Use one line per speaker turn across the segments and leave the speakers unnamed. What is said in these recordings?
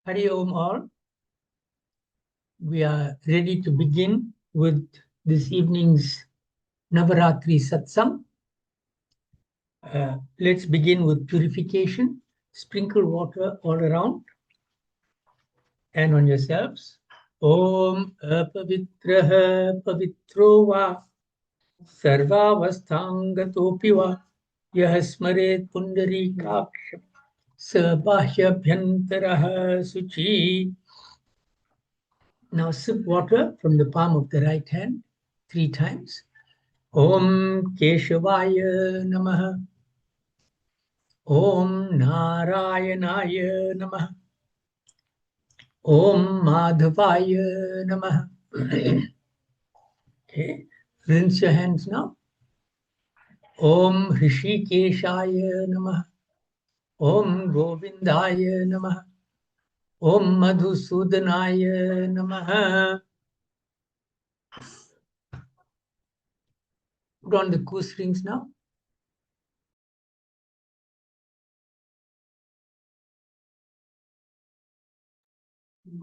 Hari Om all. We are ready to begin with this evening's Navaratri Satsang. Let's begin with purification. Sprinkle water all around and on yourselves. Om apavitraha pavitro va sarvavasthangatopi va yah smaret pundarikaksha sabhahyabhyantaraha suchi. Now sip water from the palm of the right hand 3 times. Om Keshavaya Namaha. Om Narayanaya Namaha. Om Madhavaya Namaha. Okay, rinse your hands now. Om Hrishikeshaya Namaha. Om Govindaya Namaha. Om Madhusudanaya Namaha. Put on the goose rings now.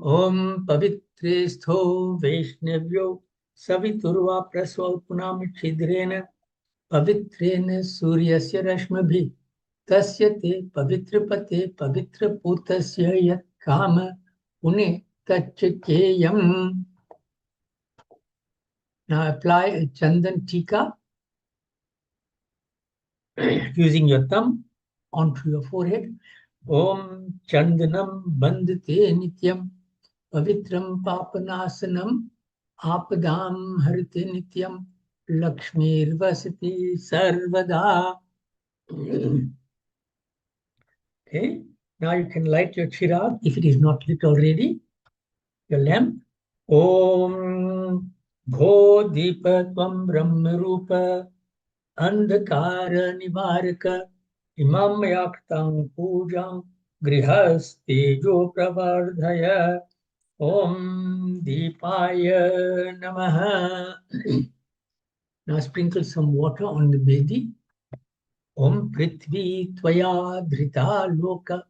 Om Pavitresto Vaishnavyo Saviturva Prasvalpunam Chidrena Pavitrena Suryasya Rashmabhi Tasyate Pavitrapate Pavitraputasya Yat Kama Pune Tachakeyam. Now apply a Chandan Tika using your thumb onto your forehead. Om Chandanam Bandite Nityam Pavitram Papanasanam Apadam Harite Nityam Lakshmir Vasati Sarvada. Okay, now you can light your chirag if it is not lit already, your lamp. Om Bho Deepa Tvam Brahma Rupa Andhakara Nivaraka Imam Yaktang Pujam Grihastejo Pravardhaya Om Deepaya Namaha. Now sprinkle some water on the bedi. Om Prithvi Tvaya Dhrita Loka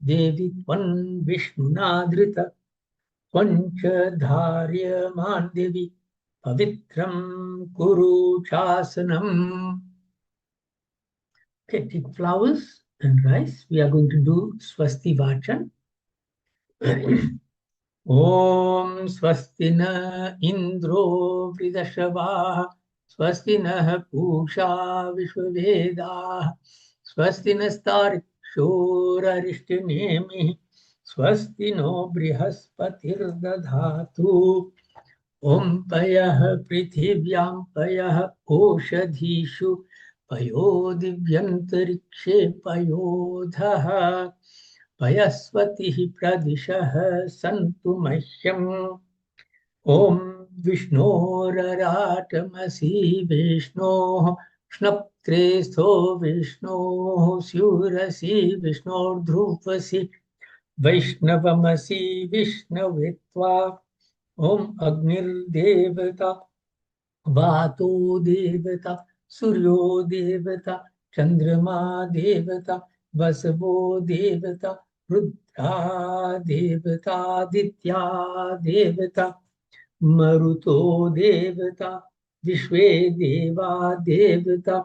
Devi Tvan Vishnuna Dhrita Tvancha Dharya Mandevi Pavitram Kuru Chasanam. Okay, take flowers and rice. We are going to do Swasti Vachan. Om Swastina Indro Vridashava Swastina Pusha Vishwaveda Swastina Starik Shora Rishtinemi Swastino Brihaspatir Dadhatu Om Payah Prithivyam Payah Oshadhishu Payo Divyantarikshe Payodhaha Payasvati Pradishaha Santu Mahyam Om Vishnoratamasi Vishno Shnaptresto Vishno Syurasi Vishno Dhrupasi Vaishnavamasi Vishnavitva Om Agnir Devata Vato Devata Suryo Devata Chandrama Devata Vasavo Devata Rudra Devata Ditya Devata Maruto Devata Vishwe Deva Devata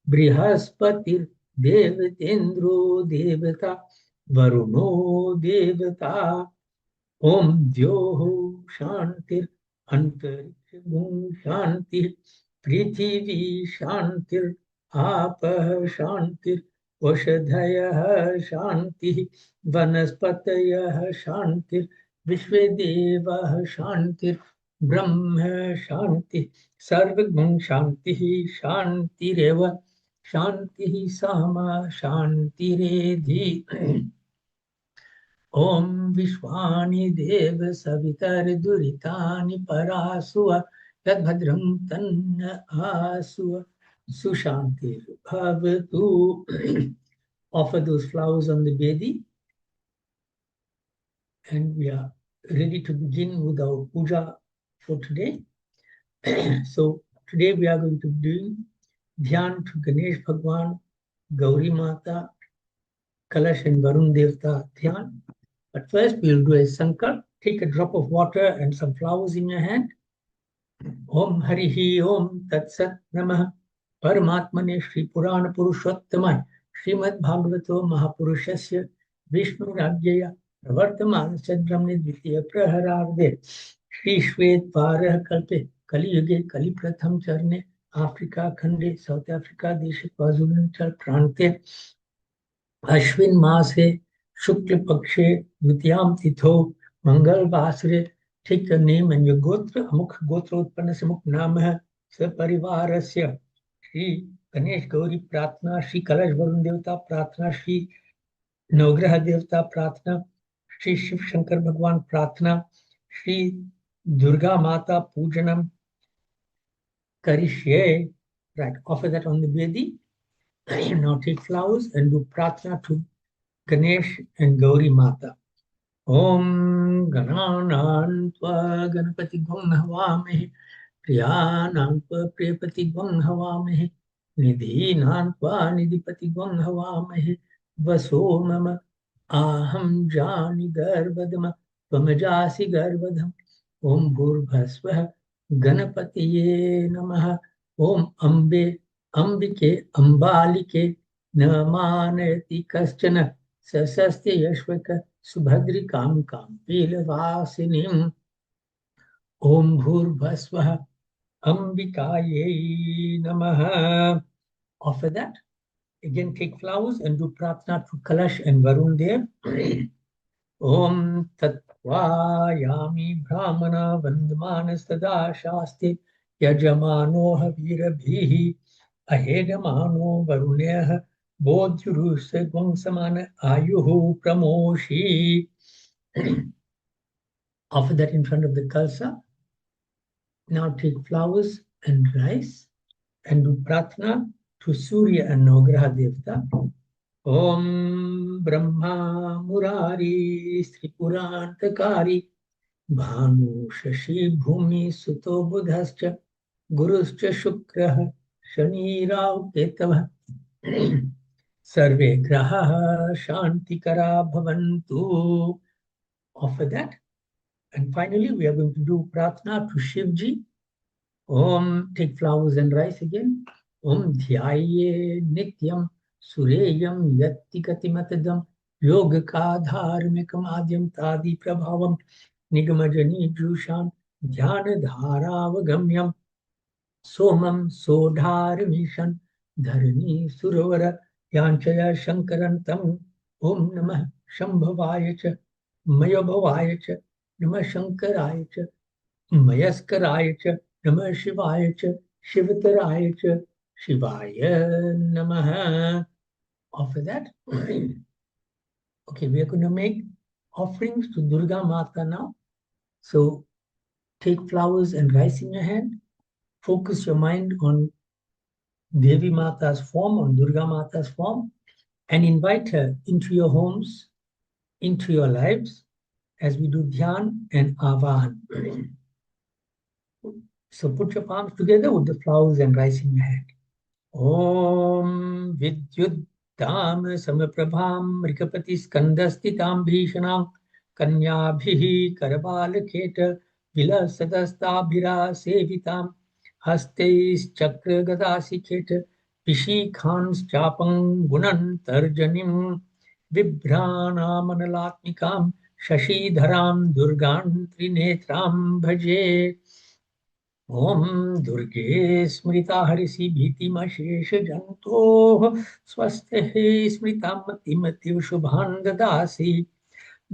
Brihaspatir Devatendro Devata Varuno Devata Om Dyoho Shantir Antarikshagum Shantir Prithivi Shantir Apah Shantir Oshadhayah Shanti Vanaspatayah Shantir Vishvedevah Shantir Brahma Shanti Sarvagum Shanti Shantireva Shanti Sama Shantiredhi. Om Vishwani Deva Savitar Duritani Parasua Yadbhadram Tanna Asua Sushantir Bhavatu. Offer those flowers on the bedi. And we are ready to begin with our puja for today. So today we are going to do Dhyan to Ganesh Bhagwan, Gauri Mata, Kalash and Varun Devta Dhyan. But first, we'll do a sankalp. Take a drop of water and some flowers in your hand. Om Harihi Om Tat Sat Namah Paramatmane Shri Purana Purushottamai Srimad Bhagavato Mahapurushasya Vishnu Rajya Pravartamana Sadramni Dvitiya Prahararde Shri Shwet Parah Kalpe Kali Yuge Kali Pratham Charne Africa Khande South Africa Deshe Kwazulu-Natal Prante Ashwin मासे शुक्ल पक्षे द्वितीयाम तिथो मंगल वासरे. Take your name and your gotra. अमुख गोत्र उत्पन्न से मुख नाम है सपरिवारस्य श्री गणेश गौरी प्रार्थना, श्री कलश वरुण देवता प्रार्थना, श्री नवग्रह देवता प्रार्थना, श्री शिव शंकर भगवान प्रार्थना, श्री दुर्गा माता पूजनम करिष्ये. Right, offer that on the Vedi. Now take flowers and do prarthana to Ganesh and Gauri Mata. Om Gananan Tva Ganapati Gwam Havamehi Priyanan Tva Priyapati Gwam Havamehi Nidhinan Tva Nidhipati Gwam Havamehi Vaso Mama Aham Jani Garbhadama Tvamajasi Garbhadam. Om Bhurbhasvah Ganapatiye Namaha. Om Ambe Ambike Ambalike Namanati Kaschana Sasasya Yashvaka Subhadri Kam Kam Pilvasinim. Om Bhurbhasvah Ambikaye Namaha. Offer that. Again, take flowers and do prarthana to Kalash and Varun Dev. Om Tattva Yami Brahmana Vandamanas Tada Shasti Yajamano Havirabhihi Ahedamano Varuneha Bodhurusha Gongsamana Ayuhu Pramoshi. Offer that in front of the Kalsa. Now take flowers and rice and do prarthana to Surya and Navagraha Devata. Om Brahma Murari Sri Purantakari Bhanu Shashi Bhumi Suto Buddhascha Guruscha Shukraha Shani Rao Ketava Sarve Graha Shantikara Bhavantu. Offer that. And finally, we are going to do prarthana to Shivji. Om, take flowers and rice again. Om Dhyaye Nityam Sureyam Yatti Matadam Yoga Dharmikam Adyam Tadi Prabhavam Nigamajani Jushan Dhyana Dharavagamyam Somam Sodharmishan Dharani Suravara Yanchaya Shankarantam. Om Namah Shambhavaya Cha Mayabhavaya Cha Namah Shankaraya Cha Mayaskaraya Cha Namah Shivaya Cha Shivataraya Cha Shivaya Namaha. Offer that. Okay, we are going to make offerings to Durga Mata now. So take flowers and rice in your hand. Focus your mind on Devi Mata's form, on Durga Mata's form, and invite her into your homes, into your lives, as we do Dhyan and Avahan. So put your palms together with the flowers and rice in your hand. Om Vidyut Dam Samaprabham Rikapati Skandastitam Bhishanam Kanyabhihi Karabalaketa Vilasadastabhira Sevitam Hastais Chakra Gadasiketa Pishikhans Chapang Gunan Tarjanim Vibhranamanalaatmikam Shashidharam Durgan Trinetram Bhaje. Om Durge Smrita Harisi Bhitimashesha Janto Swastehe Smritamati Mativ Shubhan Dadasi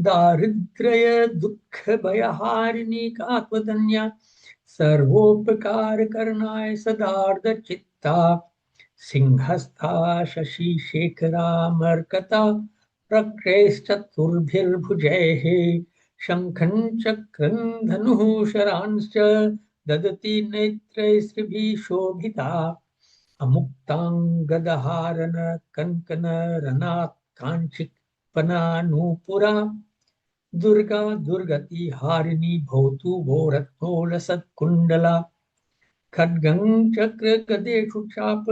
Daridraya Dukha Bhayaharini Katvadanya Sarvopakar Karnaya Sadarda Chitta Singhastha Shashi Shekhara Markata Prakreshta Turbhir Bhujehe Shankhan Chakran Dhanuhu Sharanscha Dadati Netre Sribhi Shobhita Amuktang Gadaharana Kankana Ranat Kanchik Pananupura Durga Durgati Harini Bhotu Bhoratnola Sat Kundala Khadgang Chakra Kadeshu Chap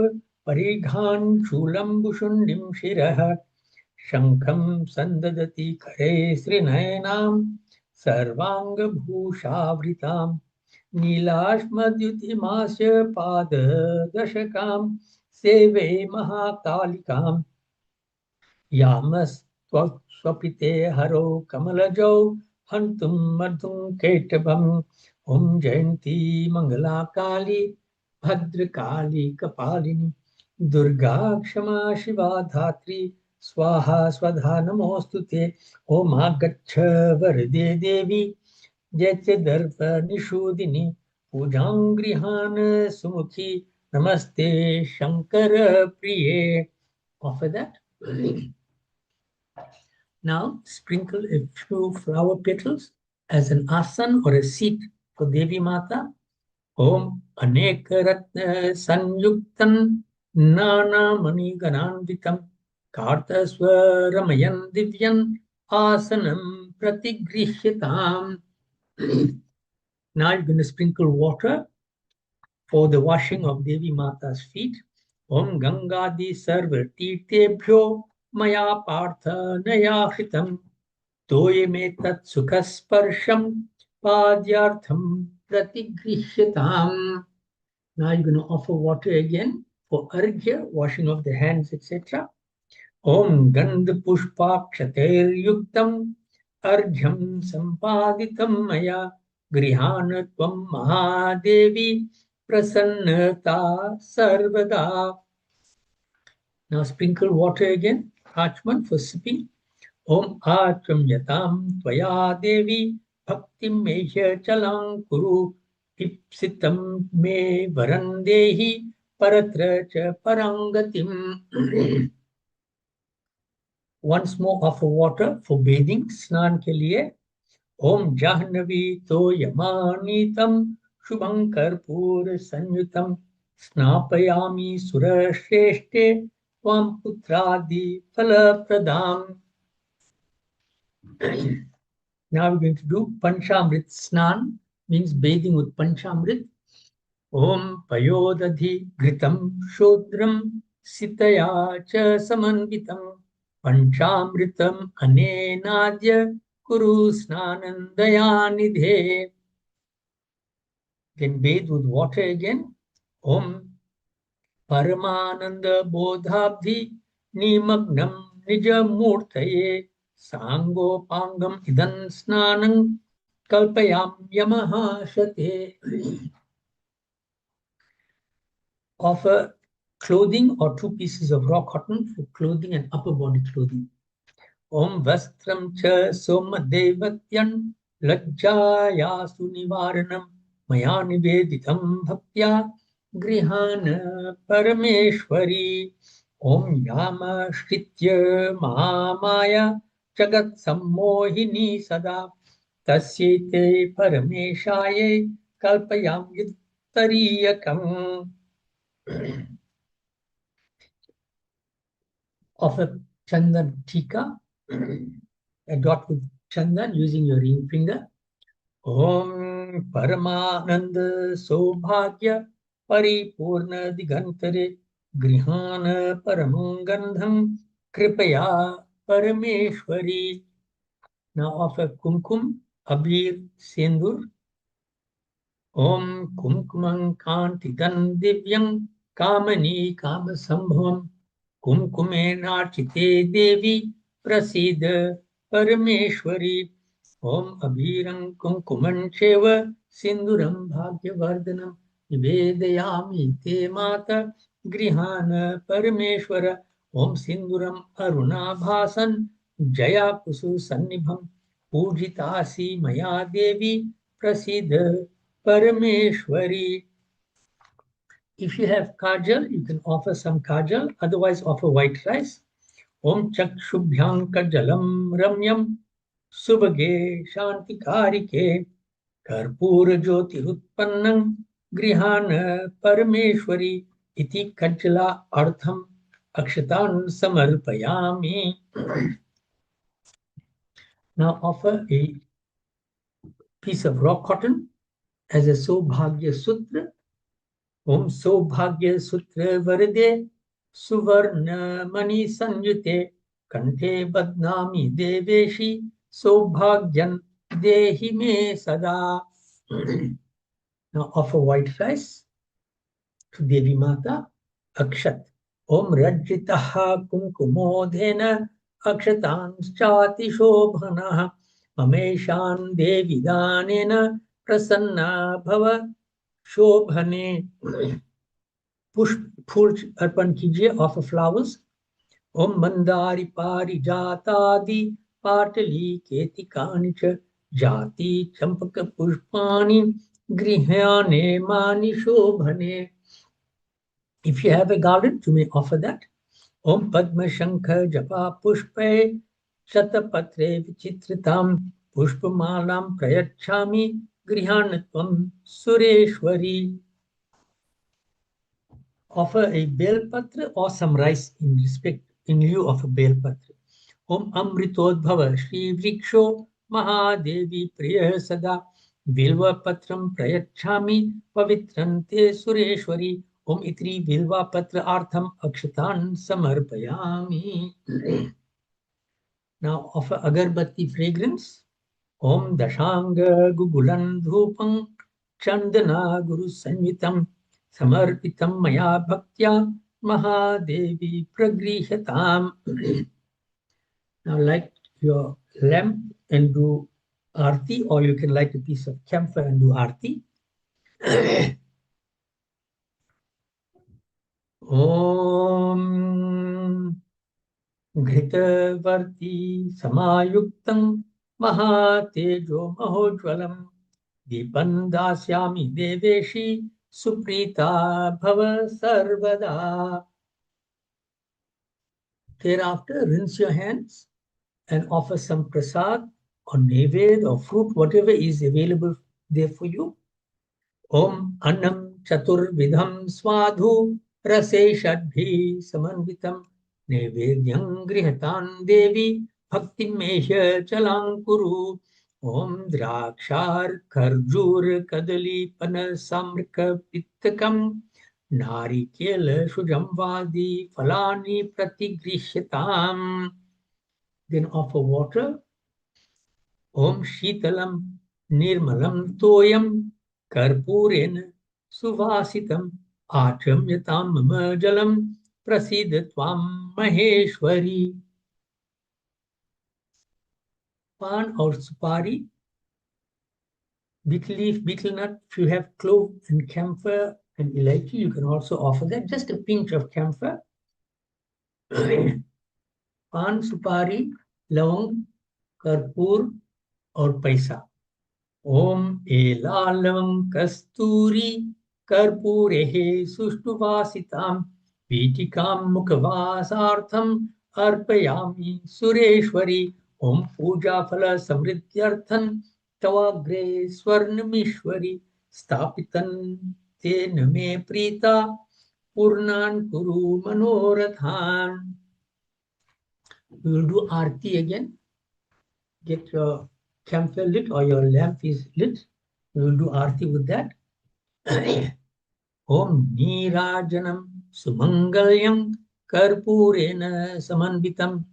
Parighan Shulam Bushundim Shiraha Shankham sandadati kare srinayinam sarvanga bhushavritam Nilashmadhyutimasya pada dashakam seve mahakalikam Yamas swapite haro kamalajau hantum madhum ketabam Om Jayanti Mangala Kali Bhadrakali Kapalini Durga Kshama Shiva Dhatri Swaha Swadha Namostute Om Agacha Varde Devi Jete Darpa Nishodini Pujangrihan Sumukhi Namaste Shankara Priye. Offer that. Now sprinkle a few flower petals as an asan or a seat for Devi Mata. Om Anekaratna Sanyuktan Nana Manigananvitam Kartaswaramayan Divyan Asanam Pratigrihyatam. Now you're going to sprinkle water for the washing of Devi Mata's feet. Om Gangadi Sarva Tirtebhyo Maya Partha Nayahritam Toyemetat Sukhasparsham Padyartham Pratigrihyatam. Now you're going to offer water again for arghya, washing of the hands, etc. Om Gandha Pushpa Kshater Yuktam Argham Sampaditam Maya Grihana Tvam Mahadevi Prasannata Sarvada. Now sprinkle water again, Achman for sipping. Om Acham Yatam Tvaya Devi Bhaktim Mehya Chalang Kuru Ipsitam Me Varandehi Paratra Cha Parangatim. Once more offer water for bathing, snan ke liye. Om Jahnavi To Yamanitam Shubhankar Pur Sanyutam Snapayami Surashreshte Tvam Putradi Phala Pradam. Now we're going to do Panchamrit Snan, means bathing with Panchamrit. Om Payodadhi Gritam Shodram Sitaya Cha Samanvitam Panchamritam Anenadya Kuru Snanandayanidhe. Then bathe with water again. Om Paramananda Bodhabdi Nimagnam Nijamurtaye Sango Pangam Idan Snanam Kalpayam Yamahashate. Offer clothing or 2 pieces of raw cotton for clothing and upper body clothing. Om Vastram Cha Soma Devatyan Lajjayasu Nivaranam Maya Niveditam Bhaktya Grihana Parameshwari. Om Yama Shritya Mahamaya Jagat Sammohini Sada Tasyete Parameshaye Kalpayam Yuttariyakam. Of a Chandan Tika, a dot with Chandan using your ring finger. Om Paramananda Sobhagya Paripurna Digantare Grihana Paramangandham Kripaya Parameshwari. Now offer Kumkum, Abir, Sendur. Om Kumkumang Kantidan Divyang Kamani Kamasambhavam Kumkumenarchite Devi Prasida Parameshwari. Om Abhiram Kumkuman Cheva Sinduram Bhagyavardhanam Nivedayami Te Mata Grihana Parameshwara. Om Sinduram Arunabhasan Jaya Kusu Sannibham Pujitasi Maya Devi Prasida Parameshwari. If you have kajal, you can offer some kajal, otherwise offer white rice. Om Chakshubhyam Kajalam Ramyam Subhage Shantikarike Karpura Jyotirutpannam Grihana Parameshwari Iti Kajala Artham Akshatan Samarpayami. Now offer a piece of raw cotton as a Sobhagya Sutra. Om Sobhagya Sutra Varade Suvarna Mani Sanjute Kante badnami deveshi saubhagyan dehi me sada. Now offer white rice to Devi Mata. Akshat. Om Rajitaha Kumkumodhena Akshatanschati Shobhana Mameshan Devi Danena Prasanna Bhava Shobhane. फूल अर्पण कीजिए, offer flowers. ओम मंदारी पारिजातादि पाटली केतिकानि च जाति चंपक पुष्पाणि गृह्याने मानि शोभने. If you have a garden, you may offer that. Om Padma Shankha Japa Pushpe Shatapatre Vichitritam Pushpamalam Prayachami Grihanatvam Sureshwari. Offer a belpatra or some rice in lieu of a belpatra. Om Amritodbhava Shri Vriksho Mahadevi Priya Sada Vilva Patram Prayachami Pavitrante Sureshwari. Om Itri Vilva Patra Artham Akshatan Samarpayami. Now offer agarbatti fragrance. Om Dashanga Gugulan Dhupam Chandana Guru Sanvitam Samarpitam Maya Bhaktya Mahadevi Pragrihatam. Now light your lamp and do arti, or you can light a piece of camphor and do arti. Om Ghitavarti Samayuktam Mahatejo Mahojwalam Deepan Dasyami Deveshi Suprita Bhava Sarvada. Thereafter, rinse your hands and offer some prasad or neved or fruit, whatever is available there for you. Om Annam Chatur Vidham Swadhu Rase Shadbhi Samanvitam Nevedyam Grihatan Devi Bhakti Mesha Chalankuru. Om Drakshar Kharjur Kadali Panasamrika Pittakam Narikela Shujamvadi Falani Pratigrishatam. Then offer water. Om Shitalam Nirmalam Toyam Karpuren Suvasitam Achamyatam Mama Jalam Prasidatvam Maheshwari. Pan or supari, betel leaf, betel nut. If you have clove and camphor and elaichi, you can also offer that. Just a pinch of camphor. Pan, supari, lavang, karpur, or paisa. Om elalam kasturi karpurehe sushtuvasitam pitikam mukhavasartham arpayami sureshwari. Om puja phala samriddhyarthan tavagre swarnamishwari stapitan tena me prita purnan kuru manorathan. We will do arti again. Get your camphor lit or your lamp is lit. We will do arti with that. Om Nirajanam Sumangalyam Karpurena Samanvitam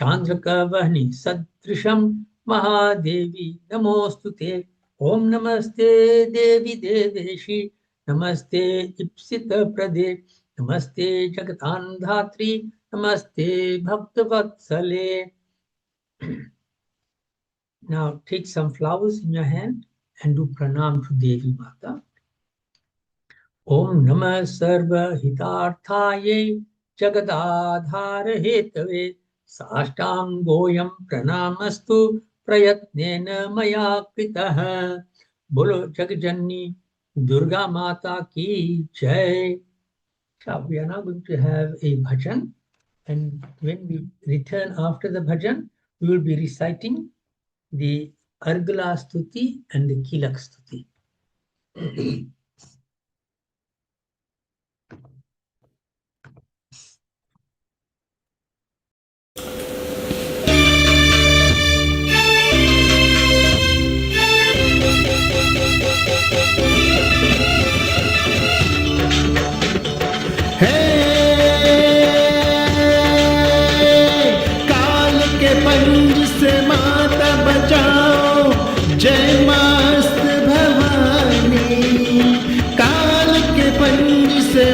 Chandrakavahni Sadrisham Mahadevi Namostute. Om Namaste Devi Deveshi Namaste Ipsita Prade Namaste Jagatandhatri Namaste Bhaktavatsale. Now take some flowers in your hand and do pranam to Devi Mata. Om Namah Sarva Hitarthaye Jagadadhar Hetave Sashtang Goyam Pranamastu Prayatnena Maya Kritah. Bolo Jagjanni Durga Mata Ki Jai. So we are now going to have a bhajan, and when we return after the bhajan, we will be reciting the Argala Stuti and the Kilak Stuti.
Hey,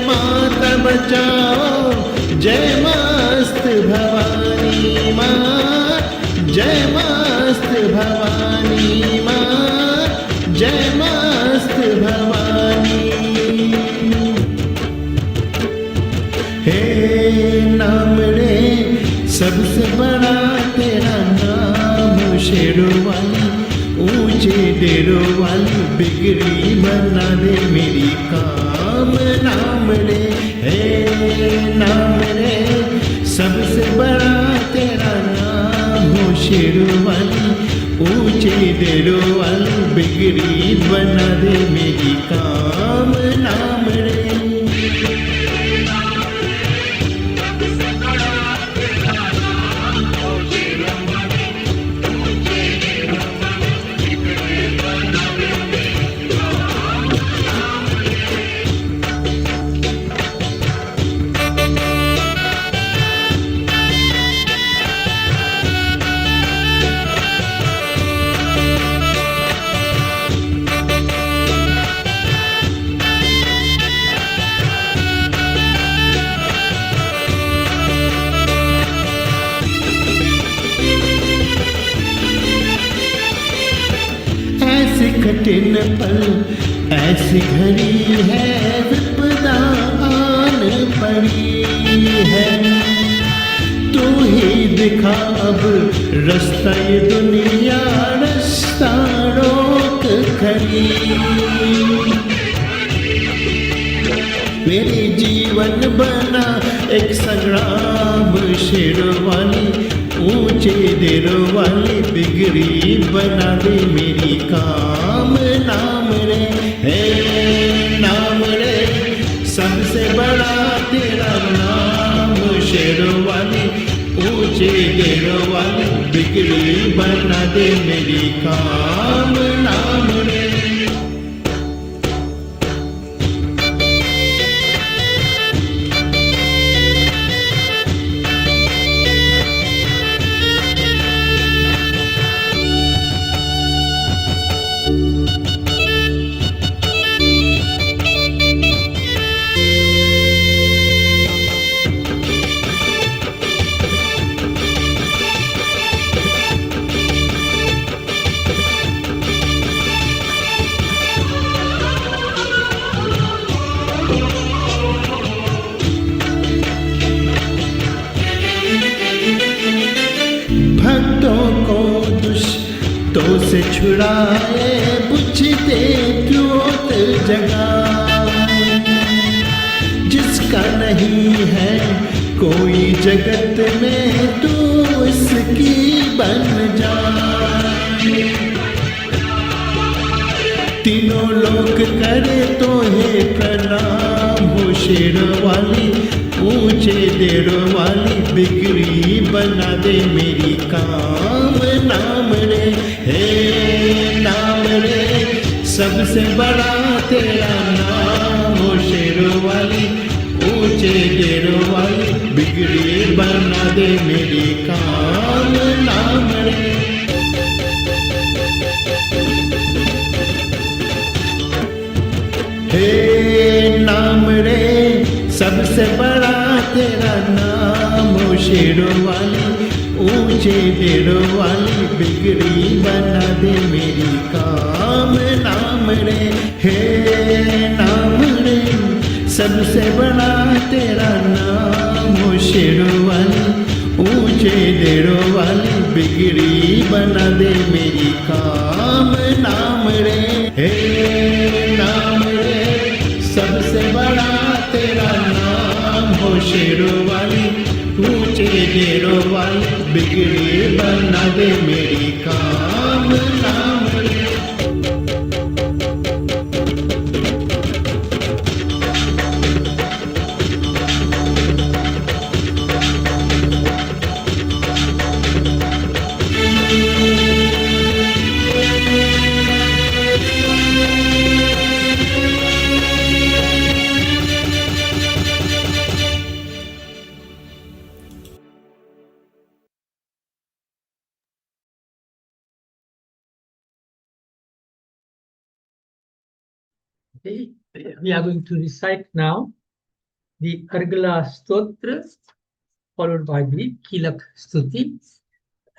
माता बचाओ, जय मस्त भवानी माँ, जय मस्त भवानी माँ, जय मस्त भवानी। हे नाम रे सबसे बड़ा तेरा नाम, शेरों वाली ऊंचे डेरों वाली बिगड़ी बना दे मेरी काम। नाम रे हे नाम रे सबसे बड़ा तेरा नाम, हो शेरों वाली ऊंचे डेरों वाली बिगड़ी बना दे मेरी काम। नाम रे कठिन पल ऐसी घड़ी है, विपदा आन पड़ी है। तू ही दिखा अब रास्ता, ये दुनिया रास्ता रोक खड़ी। मेरे जीवन बना एक संग्राम, शेरों वाली ऊंचे डेरों वाली बिगड़ी बना दे मेरी काम। नाम रे हे नाम रे सबसे बड़ा तेरा नाम, शेरों वाली ऊंचे डेरों वाली बिगड़ी बना दे मेरी काम। नाम रे भक्तों को दुष्टों से छुड़ाए, बुझते ज्योत जगाए। जिसका नहीं है कोई जगत में, तू इसकी बन जाए। तीनों लोग करे तो हे प्रणाम, हो शेरों वाली ऊंचे डेरों वाली बिगड़ी बना दे मेरी काम। नाम रे हे नाम रे सबसे बड़ा तेरा नाम, हो शेरों वाली ऊंचे डेरों वाली बिगड़ी बना दे मेरी काम। नाम रे हे नाम रे सबसे बड़ा तेरा नाम, हो शेरों वाली ऊंचे डेरों वाली बिगड़ी बना दे मेरी काम। नाम रे हे नाम रे सबसे बड़ा तेरा नाम, हो शेरों वाली ऊंचे डेरों वाली बिगड़ी बना दे मेरी काम। नाम रे हे नाम रे सबसे बड़ा तेरा नाम, हो शेरों वाली ऊंचे डेरों वाली बिगड़ी बना दे मेरी काम। नाम रे
Okay, we are going to recite now the Argala Stotra, followed by the Kilak Stuti.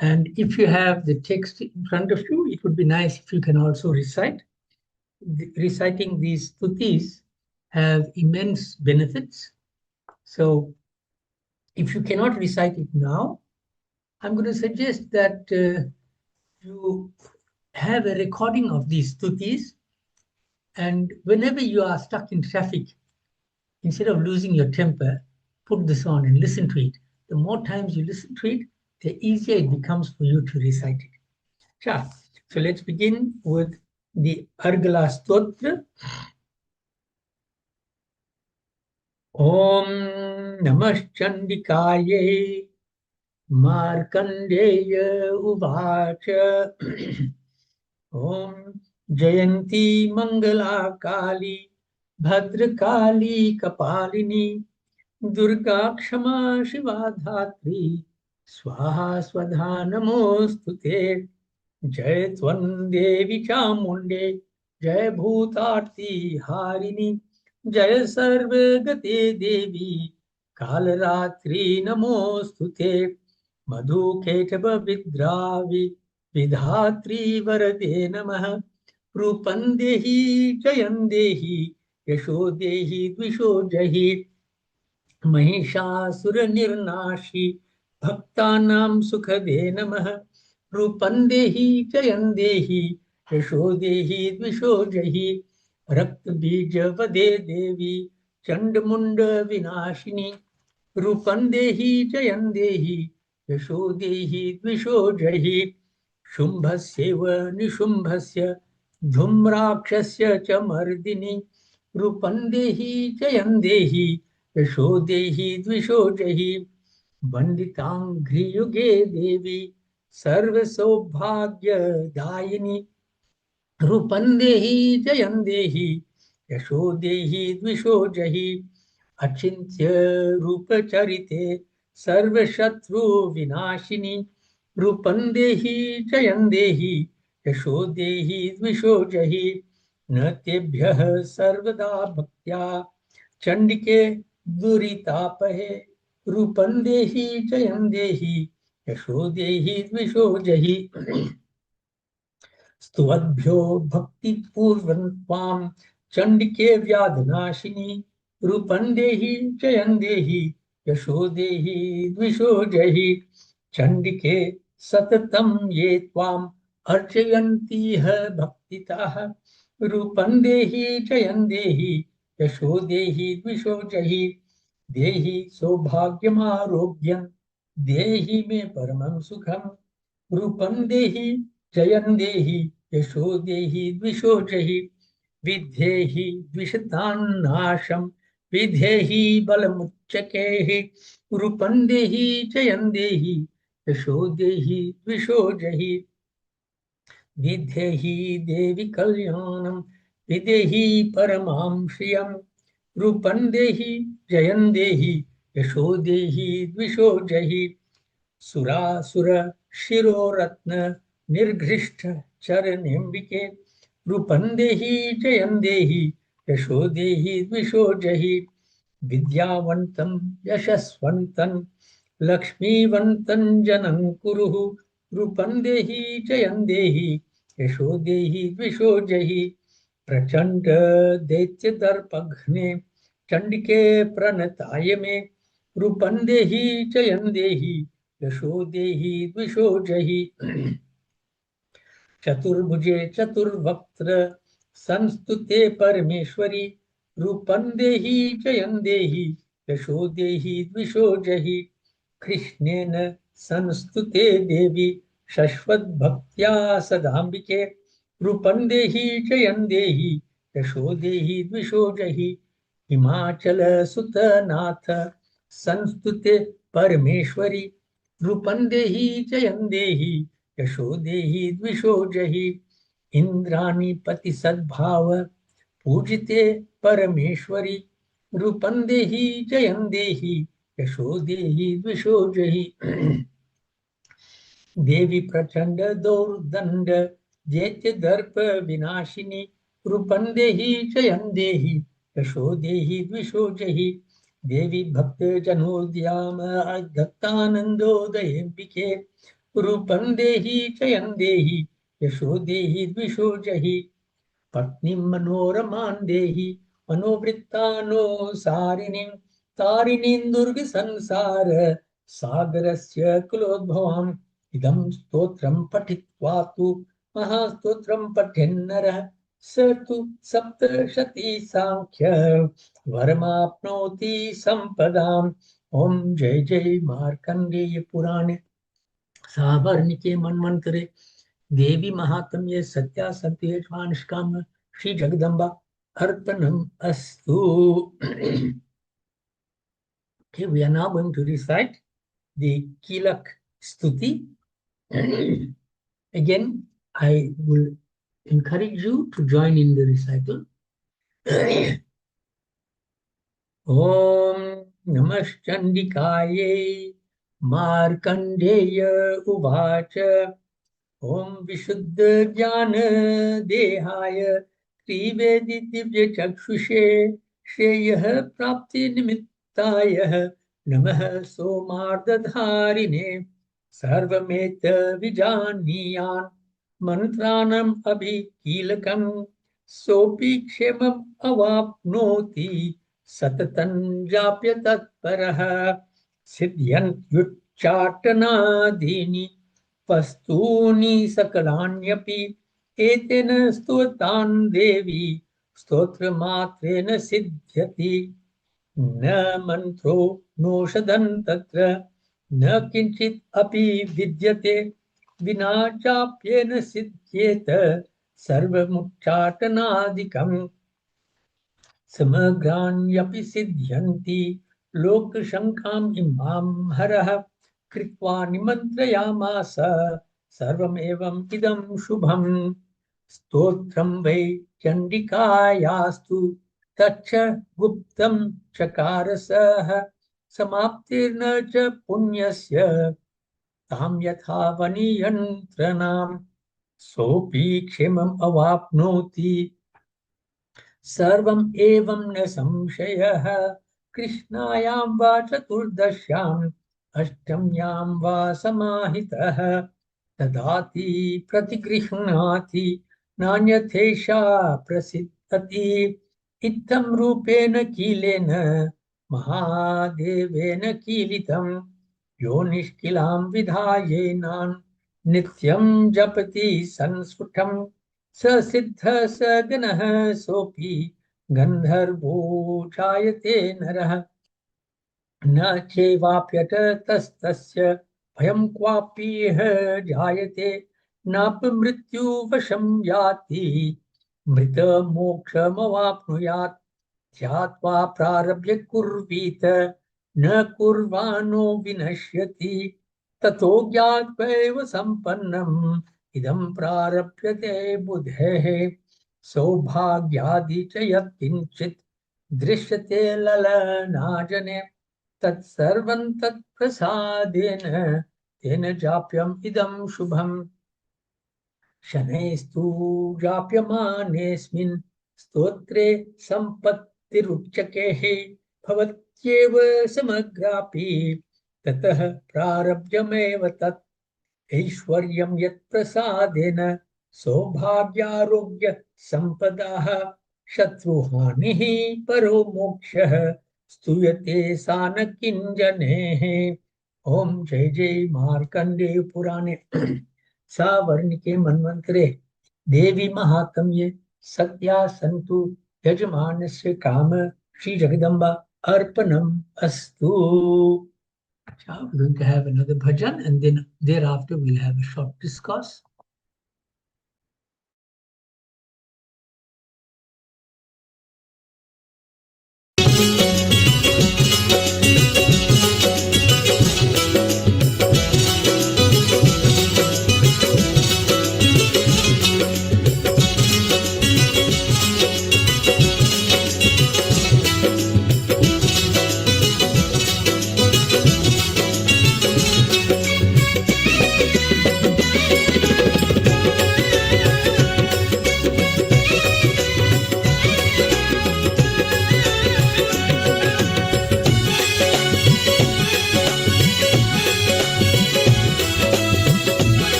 And if you have the text in front of you, it would be nice if you can also recite. Reciting these stutis have immense benefits. So if you cannot recite it now, I'm going to suggest that you have a recording of these stutis, and whenever you are stuck in traffic, instead of losing your temper, put this on and listen to it. The more times you listen to it, the easier it becomes for you to recite it. Sure. So let's begin with the Argala Stotra. Om Namah Chandikaye Markandeya Uvacha Om Jayanti Mangala Kali Bhadrakali Kapalini Durga Kshama Shiva Dhatri Swaha Swadha Namostute Jai Twan Devi Chamunde Jai Bhutarti Harini Jai Sarvagate Devi Kalaratri Namostute Madhu Ketaba Vidravi Vidhatri Varade Namaha Rupandehi Jayandehi Yashodehi Dvisho Jahi महिषासुरनिर्नाशी भक्तानां सुखदे नमः रूपं देहि जयं देहि यशो देहि द्विषो जहि रक्तबीजवदे देवी चण्डमुण्डविनाशिनी रूपं देहि जयं देहि यशो देहि द्विषो जहि शुम्भस्यैव निशुम्भस्य धूम्राक्षस्य च मर्दिनि रूपं देहि जयं देहि यशो देहि द्विषो जहि वन्दिताङ्घ्रियुगे देवी सर्वसौभाग्यदायिनी रूपं देहि जयं देहि यशो देहि द्विषो जहि अचिन्त्य रूपचरिते सर्वशत्रुविनाशिनी रूपं देहि जयं देहि यशो देहि द्विषो जहि न तेभ्यः सर्वदा भक्त्या चंडिके दुरितापहे रूपं देहि जयं देहि यशो देहि द्विषो जहि स्तुवद्भ्यो भक्तिपूर्वं त्वां चंडिके व्याधनाशिनी रूपं देहि जयं देहि यशो देहि द्विषो जहि चंडिके सततं ये त्वाम् अर्चयन्तीह भक्तितः रूपं देहि जयं देहि यशो देहि द्विषो जहि देहि सौभाग्यमारोग्यं देहि मे परमं सुखं रूपं देहि जयं देहि यशो देहि द्विषो जहि विद्धेहि द्विषतान्नाशं विधेहि बलमुच्चकेः रूपं देहि जयं देहि यशो देहि द्विषो जहि विद्धेहि देवि कल्याणं विदेहि परमां श्रियं रूपं देहि जयं देहि यशो देहि द्विषो जहि सुरासुर शिरोरत्न निर्घृष्ट चरणेम्बिके रूपं देहि जयं देहि यशो देहि द्विषो जहि विद्यावन्तं यशस्वन्तं लक्ष्मीवन्तं जनं कुरुः रूपं देहि जयं देहि यशो देहि द्विषो जहि प्रचण्ड दैत्यदर्पघ्ने चण्डिके प्रणताय मे रूपं देहि जयं देहि यशो देहि द्विषो जहि चतुर्भुजे चतुर्वक्त्र संस्तुते परमेश्वरी रूपं देहि जयं देहि यशो देहि द्विषो जहि कृष्णेन संस्तुते देवी शश्वद्भक्त्या सदाम्बिके रूपं देहि जयं देहि यशो देहि द्विषो जहि हिमाचल सुतनाथ संस्तुते परमेश्वरी रूपं देहि जयं देहि यशो देहि द्विषो जहि इंद्राणी पति सद्भाव पूजिते परमेश्वरी रूपं देहि जयं देहि यशो देहि द्विषो जहि देवी प्रचंड दौर्दंड दैत्य दर्प विनाशिनी रूपं देहि जयं देहि यशो देहि द्विषो जहि देवी भक्तजनोद्याम दत्तानन्दोदयेऽम्बिके रूपं देहि चयं देहि यशो देहि द्विषो जहि पत्नीं मनोरमां देहि मनोवृत्तानुसारिणीं तारिणीं दुर्गसंसार सागरस्य कुलोद्भवाम् इदं स्तोत्रं पठित्वा तु महास्तोत्रं पठेन्नरः स तु सप्तशती सांख्य वरमाप्नोति संपदाम्। ओम जय जय मार्कंडेय पुराणे सावर्णिके मन्वन्तरे देवी महात्म्ये सत्या सत्येष्मा निष्काम श्री जगदम्बा अर्पणम अस्तु. Okay, we are now going to recite the Kilak Stuti. Again, I will encourage you to join in the recital. Om Namah Chandikaye Markandeya Uvacha Om Vishuddha Jnana Dehaya Trivedi Divya Chakshushe Shreya Prapti Nimittaya Namah Somardadharine Sarvameta Vijaniyan Mantranam Abhikilakam Sopi Kshemam Avapnoti Satatan Japya Tatparaha Siddhyant Yucchatanadini Pastuni Sakalanyapि Etena Stotan Devi Stotramatrena Siddhyati Na mantro no shadan tatra na kinchit api vidyate vina chapyena siddhyeta sarvamucchatanadikam samagrانyapi siddhyanti lokashankam imam harah kritva nimantrayamasa sarvam evam idam shubham stotram vai chandikayastu tacha guptam chakarasah samaptirna cha punyasya tam yatha vaniyantranam sopi kshemam avapnoti sarvam evam na samshayah krishnayam va chaturdasyam ashtamyam va samahitah tadati pratigrihnati nanyatesha prasiddhati ittam rupena kilena mahadevena kilitam yo nishkilam vidhayenan nityam japati sansfutam sa siddha sa ganah sopi gandharvo chayate narah na chevapyata tastasya भयं क्वापि जायते नापि मृत्यु वशं याति मृत मोक्षमवाप्नुयात् ध्यात्वा प्रारभ्य कुर्वीत न कुर्वाणो विनश्यति ततो ज्ञात्वैव सम्पन्नम् इदं प्रारभ्यते बुद्धेः सौभाग्यादि च यत्किञ्चित् दृश्यते ललनाजने तत्सर्वं तत्प्रसादेन तेन जाप्यम् इदं शुभम् शनैस्तु जाप्यमानेऽस्मिन् स्तोत्रे सम्पत्तिरुच्यकेः भवत्येव समग्रापि ततः प्रारब्धमेव तत् ऐश्वर्यं यत्प्रसादेन सौभाग्यारोग्य सम्पदाः शत्रुहानिः परो मोक्षः स्तूयते सा न किंजनेः. ओम जय जय मार्कंडेय पुराणे सावर्णिके मन्वन्तरे देवी महात्म्ये सत्या सन्तु यजमानस्य काम श्री जगदम्बा अर्पणम् अस्तु. We're going to have another bhajan and then thereafter we'll have a short discourse.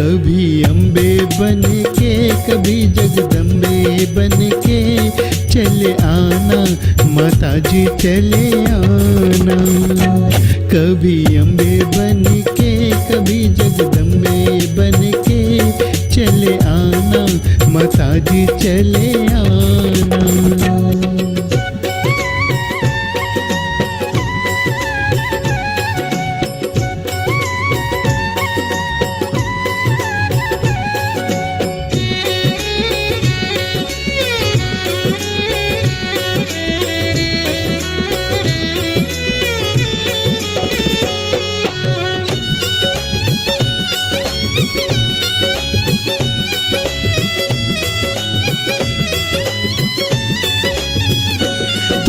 कभी अम्बे बन के कभी जगदम्बे बन के चले आना माता जी चले आना। कभी अम्बे बन के कभी जगदम्बे बन के चले आना माता जी चले आना।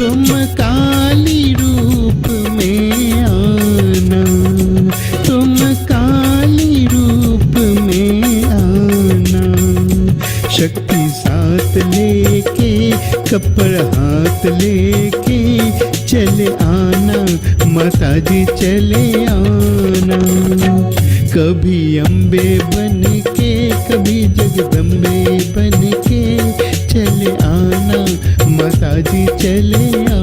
तुम काली रूप में आना, तुम काली रूप में आना। शक्ति साथ लेके कपड़ हाथ लेके चले आना माता जी चले आना। कभी अम्बे बन के कभी जगदम्बे बन के चले आना माता जी चले आना।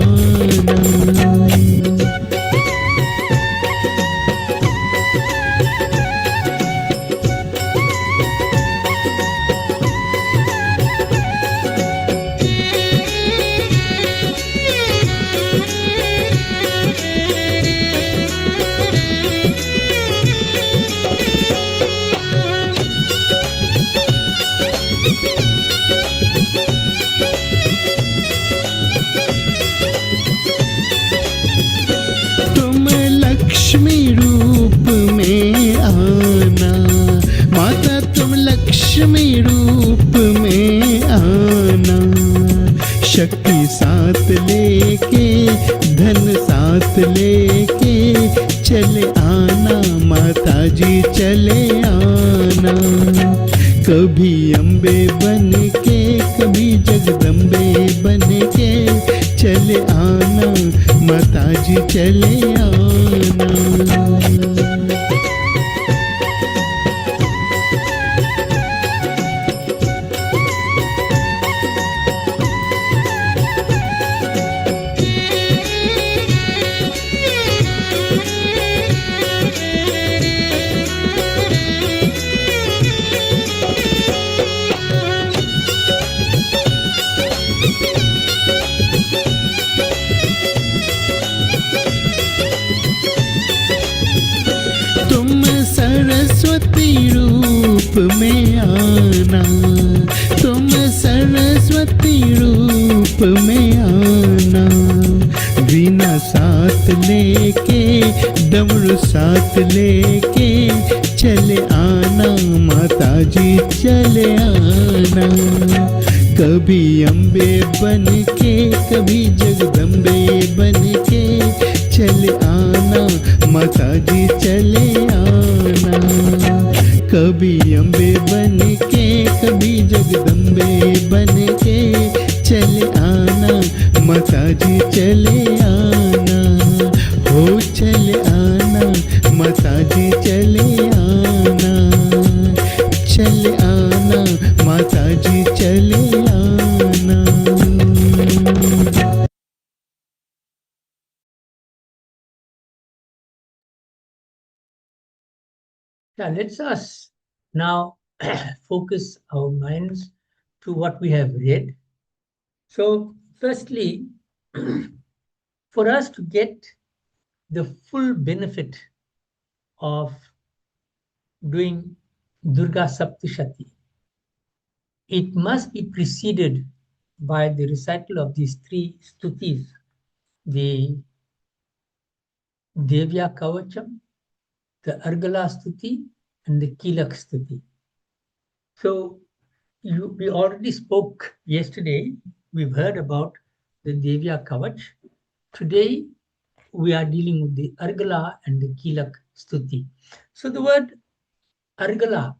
तुम लक्ष्मी रूप में आना माता, तुम लक्ष्मी रूप में आना। शक्ति साथ लेके धन साथ लेके चले आना माता जी चले आना। कभी अम्बे बन के कभी जगदम्बे बन के चले आना माता जी चले आना। तुम सरस्वती रूप में आना, तुम सरस्वती रूप में आना। वीणा साथ लेके डमरू साथ लेके चले आना माता जी चले आना। कभी अम्बे बन के कभी जगदम्बे बन के चले आना माता जी चले आना। कभी अम्बे बन के कभी जगदम्बे बन के चले आना माता जी चले आना। हो चले आना माता जी चले आना, चले आना माता जी चले आना।
Yeah, let's us now focus our minds to what we have read. So, firstly, for us to get the full benefit of doing Durga Saptashati, it must be preceded by the recital of these three stutis, the Devya Kavacham, the Argala Stuti, and the Kilak Stuti. So we already spoke yesterday, we've heard about the Devya Kavach. Today we are dealing with the Argala and the Kilak Stuti. So the word Argala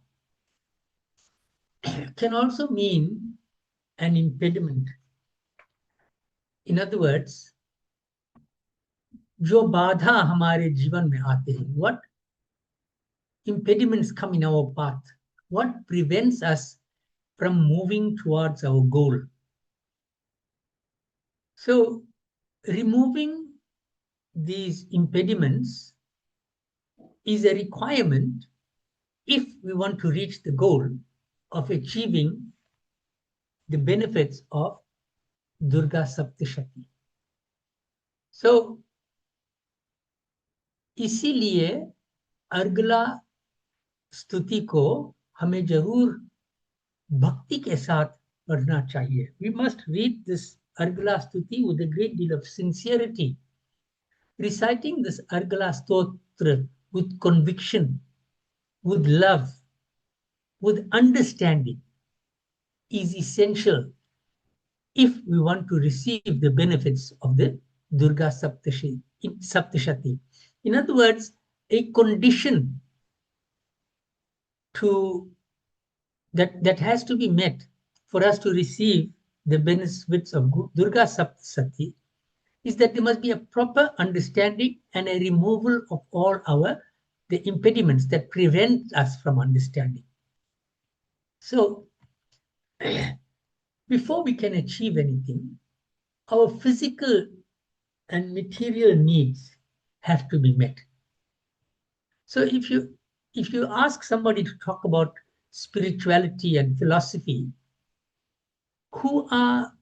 can also mean an impediment. In other words, जो बाधा हमारे जीवन में आते हैं, what impediments come in our path, what prevents us from moving towards our goal. So removing these impediments is a requirement if we want to reach the goal of achieving the benefits of Durga Saptashati. So इसीलिए अर्गला स्तुति को हमें जरूर भक्ति के साथ पढ़ना चाहिए. We must read this Argala Stuti with a great deal of sincerity. Reciting this Argala Stotra with conviction, with love, with understanding is essential if we want to receive the benefits of the Durga Saptashati. In other words, a condition that has to be met for us to receive the benefits of Durga Saptashati is that there must be a proper understanding and a removal of all the impediments that prevent us from understanding. So before we can achieve anything, our physical and material needs have to be met. So if you ask somebody to talk about spirituality and philosophy who are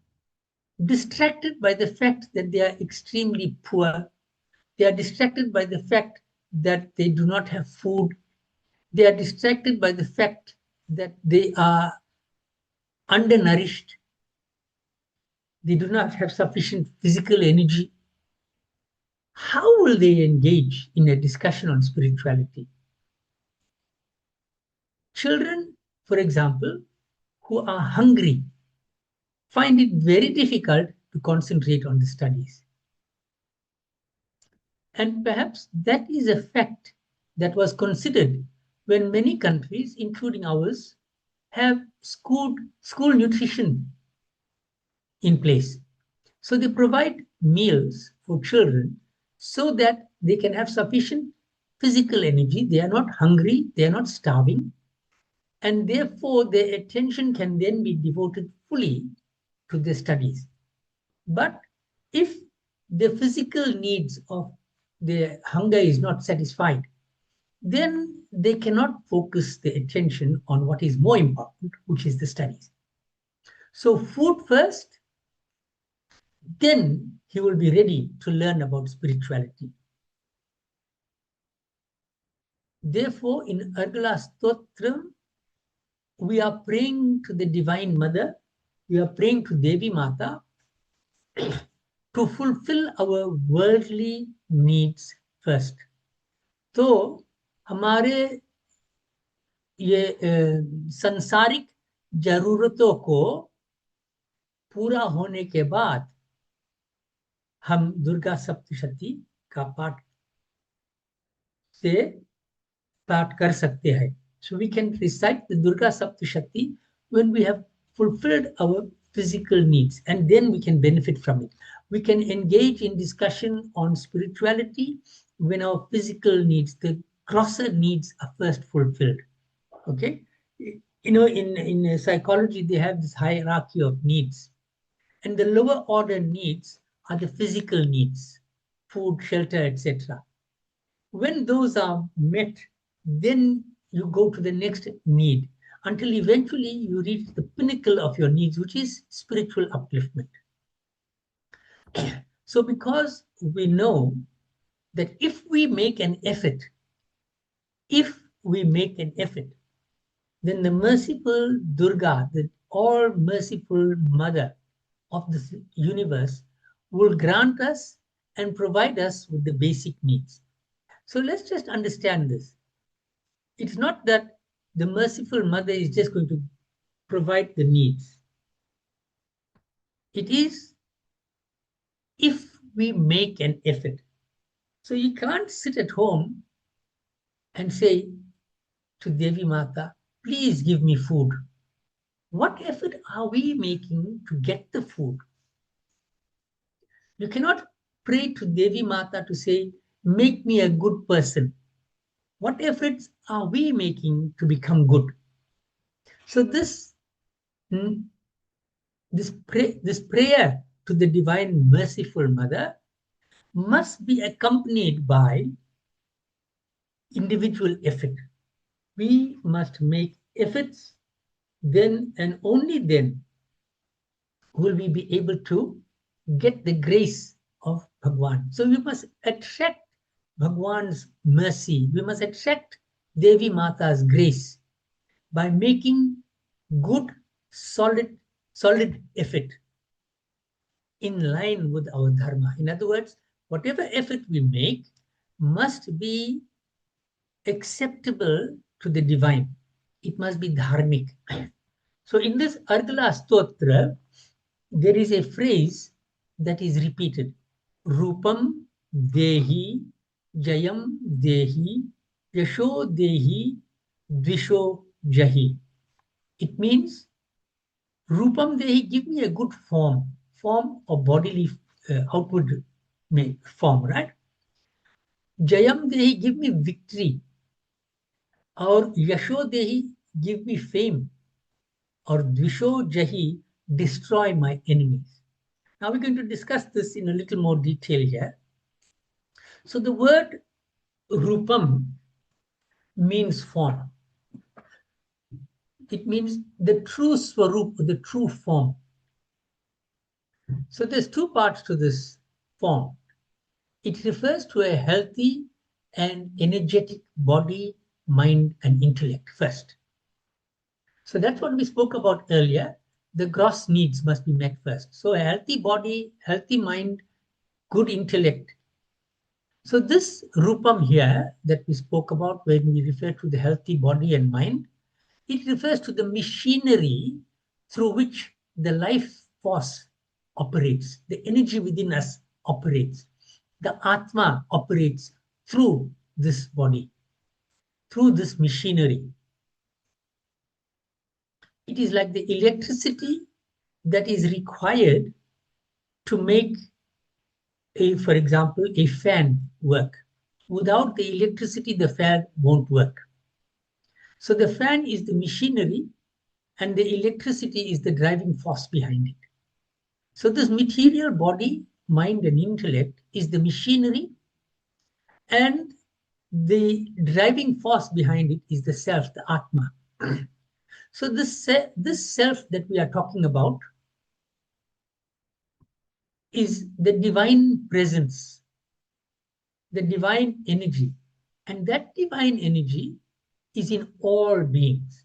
distracted by the fact that they are extremely poor, they are distracted by the fact that they do not have food, they are distracted by the fact that they are undernourished, they do not have sufficient physical energy. How will they engage in a discussion on spirituality? Children, for example, who are hungry find it very difficult to concentrate on the studies. And perhaps that is a fact that was considered when many countries, including ours, have school nutrition in place. So they provide meals for children so that they can have sufficient physical energy. They are not hungry, they are not starving, and therefore their attention can then be devoted fully to their studies. But if the physical needs of their hunger is not satisfied, then they cannot focus their attention on what is more important, which is the studies. So food first, then he will be ready to learn about spirituality. Therefore, in Argala Stotram, we are praying to the Divine Mother, we are praying to Devi Mata to fulfill our worldly needs first. तो हमारे ये संसारिक जरूरतों को पूरा होने के बाद हम दुर्गा सप्तशती का पाठ कर सकते हैं. So we can recite the Durga Saptashati when we have fulfilled our physical needs, and then we can benefit from it. We can engage in discussion on spirituality when our physical needs, the grosser needs, are first fulfilled. Okay? You know, in psychology, they have this hierarchy of needs. And the lower order needs are the physical needs, food, shelter, etc. When those are met, then you go to the next need until eventually you reach the pinnacle of your needs, which is spiritual upliftment. So because we know that if we make an effort, then the merciful Durga, the all-merciful mother of the universe, will grant us and provide us with the basic needs. So let's just understand this. It's not that the merciful mother is just going to provide the needs. It is if we make an effort. So you can't sit at home and say to Devi Mata, please give me food. What effort are we making to get the food? You cannot pray to Devi Mata to say, make me a good person. What efforts are we making to become good? So this prayer to the Divine Merciful Mother must be accompanied by individual effort. We must make efforts, then and only then will we be able to get the grace of Bhagwan. So we must attract Bhagwan's mercy. We must attract Devi Mata's grace by making good, solid effort in line with our dharma. In other words, whatever effort we make must be acceptable to the divine. It must be dharmic. So in this Argala Stotra, there is a phrase that is repeated. Rupam Dehi, Jayam Dehi, Yasho Dehi, Dvisho Jahi. It means, Rupam Dehi, give me a good form of bodily outward form, right? Jayam Dehi, give me victory. Or Yasho Dehi, give me fame. Or Dvisho Jahi, destroy my enemies. Now we're going to discuss this in a little more detail here. So the word Rupam means form. It means the true Swarup, the true form. So there's two parts to this form. It refers to a healthy and energetic body, mind, and intellect first. So that's what we spoke about earlier. The gross needs must be met first. So a healthy body, healthy mind, good intellect. So this Rupam here that we spoke about when we refer to the healthy body and mind, it refers to the machinery through which the life force operates, the energy within us operates. The Atma operates through this body, through this machinery. It is like the electricity that is required to make, for example, a fan work. Without the electricity, the fan won't work. So the fan is the machinery and the electricity is the driving force behind it. So this material body, mind and intellect is the machinery, and the driving force behind it is the self, the Atma. So this self that we are talking about is the divine presence, the divine energy. And that divine energy is in all beings.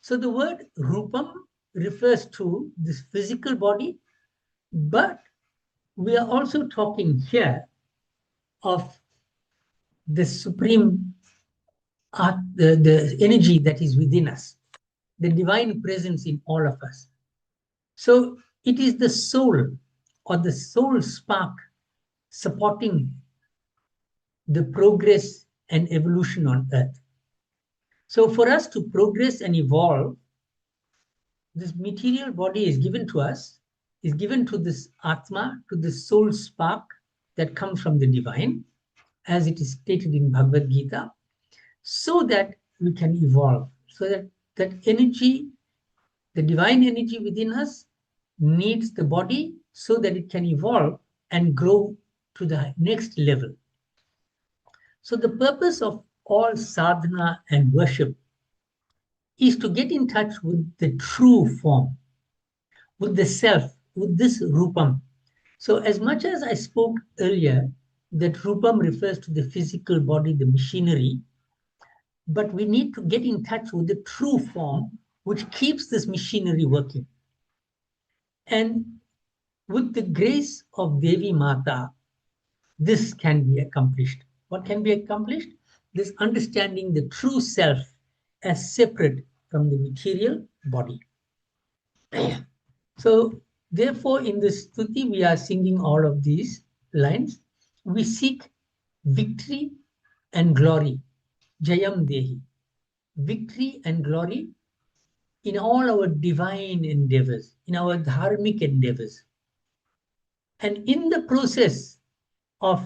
So the word Rupam refers to this physical body, but we are also talking here of the supreme art, the energy that is within us, the divine presence in all of us. So it is the soul or the soul spark supporting the progress and evolution on earth. So for us to progress and evolve, this material body is given to us, is given to this Atma, to the soul spark that comes from the divine, as it is stated in Bhagavad Gita, so that we can evolve, so that energy, the divine energy within us, needs the body so that it can evolve and grow to the next level. So the purpose of all sadhana and worship is to get in touch with the true form, with the self, with this Rupam. So as much as I spoke earlier that Rupam refers to the physical body, the machinery, but we need to get in touch with the true form which keeps this machinery working. And with the grace of Devi Mata, this can be accomplished. What can be accomplished? This understanding the true self as separate from the material body. So, therefore, in this stuti, we are singing all of these lines. We seek victory and glory, Jayam Dehi, victory and glory in all our divine endeavors, in our dharmic endeavors. And in the process of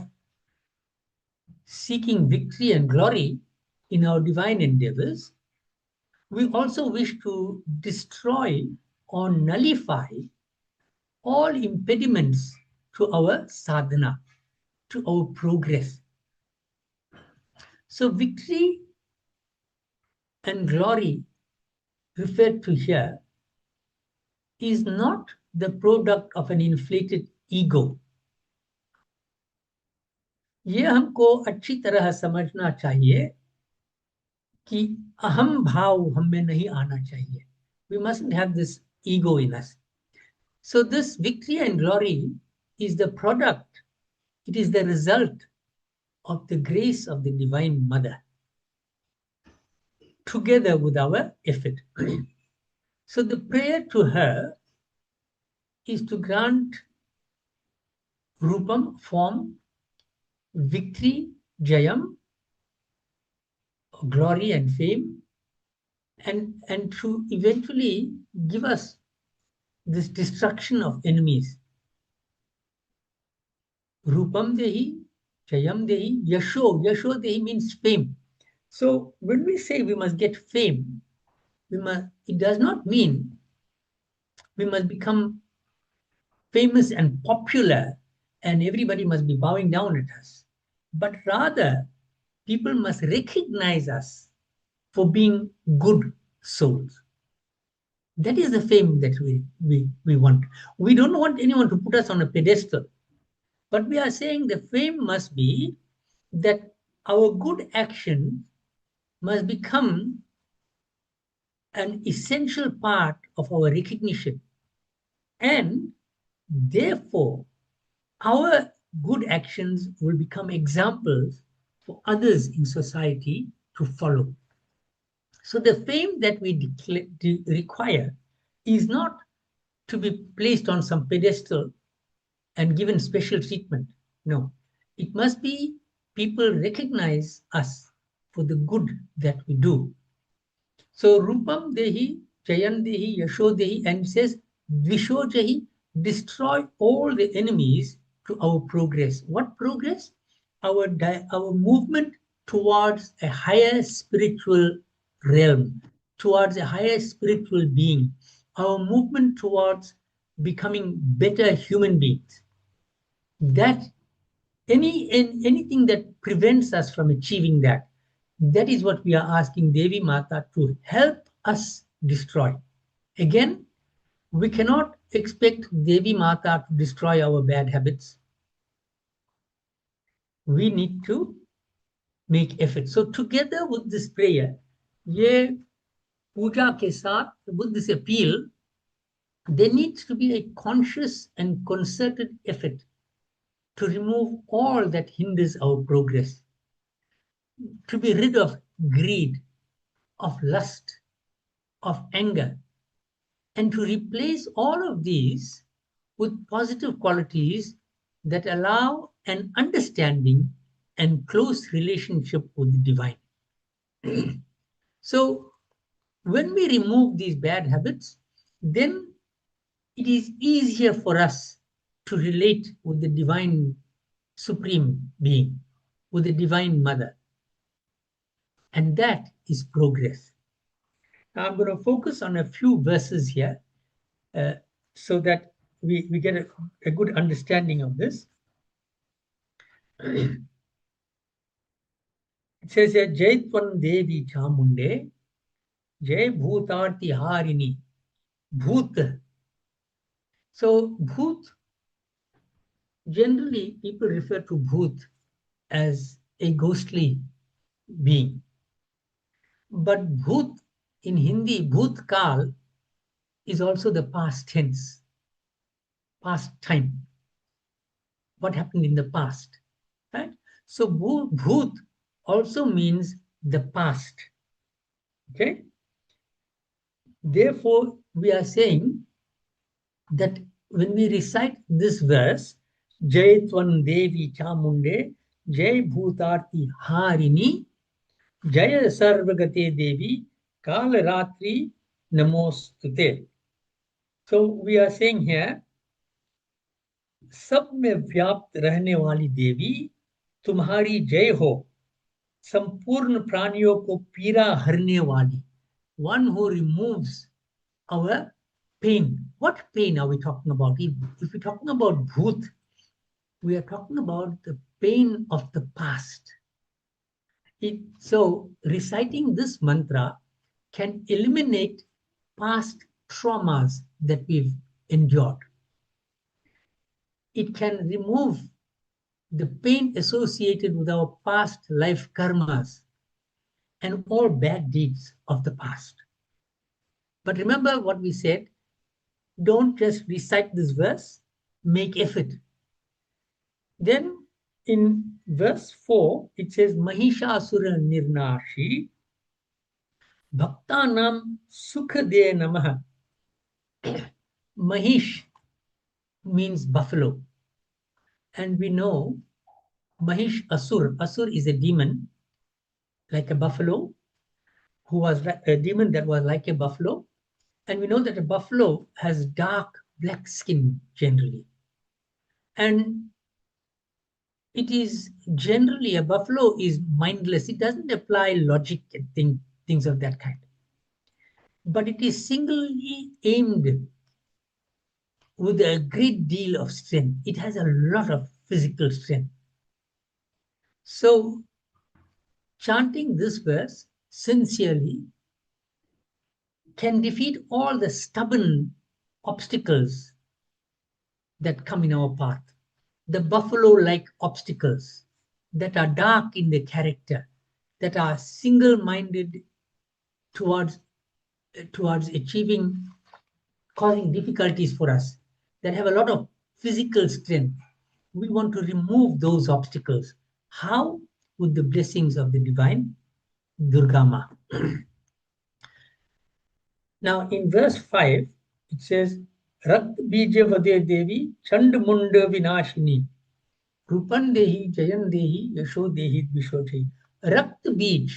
seeking victory and glory in our divine endeavors, We also wish to destroy or nullify all impediments to our sadhana, to our progress. So victory and glory referred to here is not the product of an inflated ego. ये हमको अच्छी तरह समझना चाहिए कि अहम भाव हम में नहीं आना चाहिए. We mustn't have this ego in us. So this victory and glory is the product, it is the result of the grace of the Divine Mother, together with our effort. So the prayer to her is to grant Rupam, form, victory, Jayam, glory and fame, and to eventually give us this destruction of enemies. Rupam Dehi, Jayam Dehi, Yasho. Yasho Dehi means fame. So when we say we must get fame, it does not mean we must become famous and popular and everybody must be bowing down at us. But rather, people must recognize us for being good souls. That is the fame that we want. We don't want anyone to put us on a pedestal. But we are saying the fame must be that our good action must become an essential part of our recognition. And therefore, our good actions will become examples for others in society to follow. So the fame that we require is not to be placed on some pedestal and given special treatment. No, it must be people recognize us for the good that we do. So Rupam Dehi, Jayan Dehi, Yasho Dehi, and it says Dvisho Jahi, destroy all the enemies to our progress. What progress? Our movement towards a higher spiritual realm, towards a higher spiritual being, our movement towards becoming better human beings. That anything that prevents us from achieving that, that is what we are asking Devi Mata to help us destroy. Again, we cannot expect Devi Mata to destroy our bad habits. We need to make effort. So together with this prayer, ye puja ke saath, with this appeal, there needs to be a conscious and concerted effort to remove all that hinders our progress, to be rid of greed, of lust, of anger, and to replace all of these with positive qualities that allow an understanding and close relationship with the divine. So when we remove these bad habits, then it is easier for us to relate with the divine supreme being, with the divine mother. And that is progress. Now I'm going to focus on a few verses here so that we get a good understanding of this. It says here, Jai Twan Devi Chamunde, Jai Bhutarti Harini, Bhut. So Bhut, generally people refer to Bhut as a ghostly being. But Bhut in Hindi, Bhut Kal, is also the past tense, past time. What happened in the past, right? So Bhut also means the past, okay? Therefore, we are saying that when we recite this verse, Jai Twan Devi Chamunde, Jai Bhutarti Harini, Jaya Sarvagate Devi, Kal Ratri Namostute. So we are saying here, सब में व्याप्त रहने वाली देवी तुम्हारी जय हो, संपूर्ण प्राणियों को पीड़ा हरने वाली. one who removes our pain. What pain are we talking about? If we're talking about bhoot, we are talking about the pain of the past. So reciting this mantra can eliminate past traumas that we've endured. It can remove the pain associated with our past life karmas and all bad deeds of the past. But remember what we said, don't just recite this verse, make effort. Then in verse 4, it says, Mahishasura Nirnashi Bhaktanam Sukhade Namaha. Mahish means buffalo. And we know Mahish Asur. Asur is a demon, like a buffalo, who was a demon that was like a buffalo. And we know that a buffalo has dark black skin generally. And it is generally, a buffalo is mindless. It doesn't apply logic and things of that kind. But it is singly aimed with a great deal of strength. It has a lot of physical strength. So chanting this verse sincerely can defeat all the stubborn obstacles that come in our path, the buffalo-like obstacles that are dark in their character, that are single-minded towards achieving, causing difficulties for us, that have a lot of physical strength. We want to remove those obstacles. How? With the blessings of the divine Durga Ma. Now in verse 5, it says, Rakt Bija Vade Devi Chand Munda Vinashini Rupan Dehi Jayan Dehi Yasho Dehi Vishothi. Rakt Bij.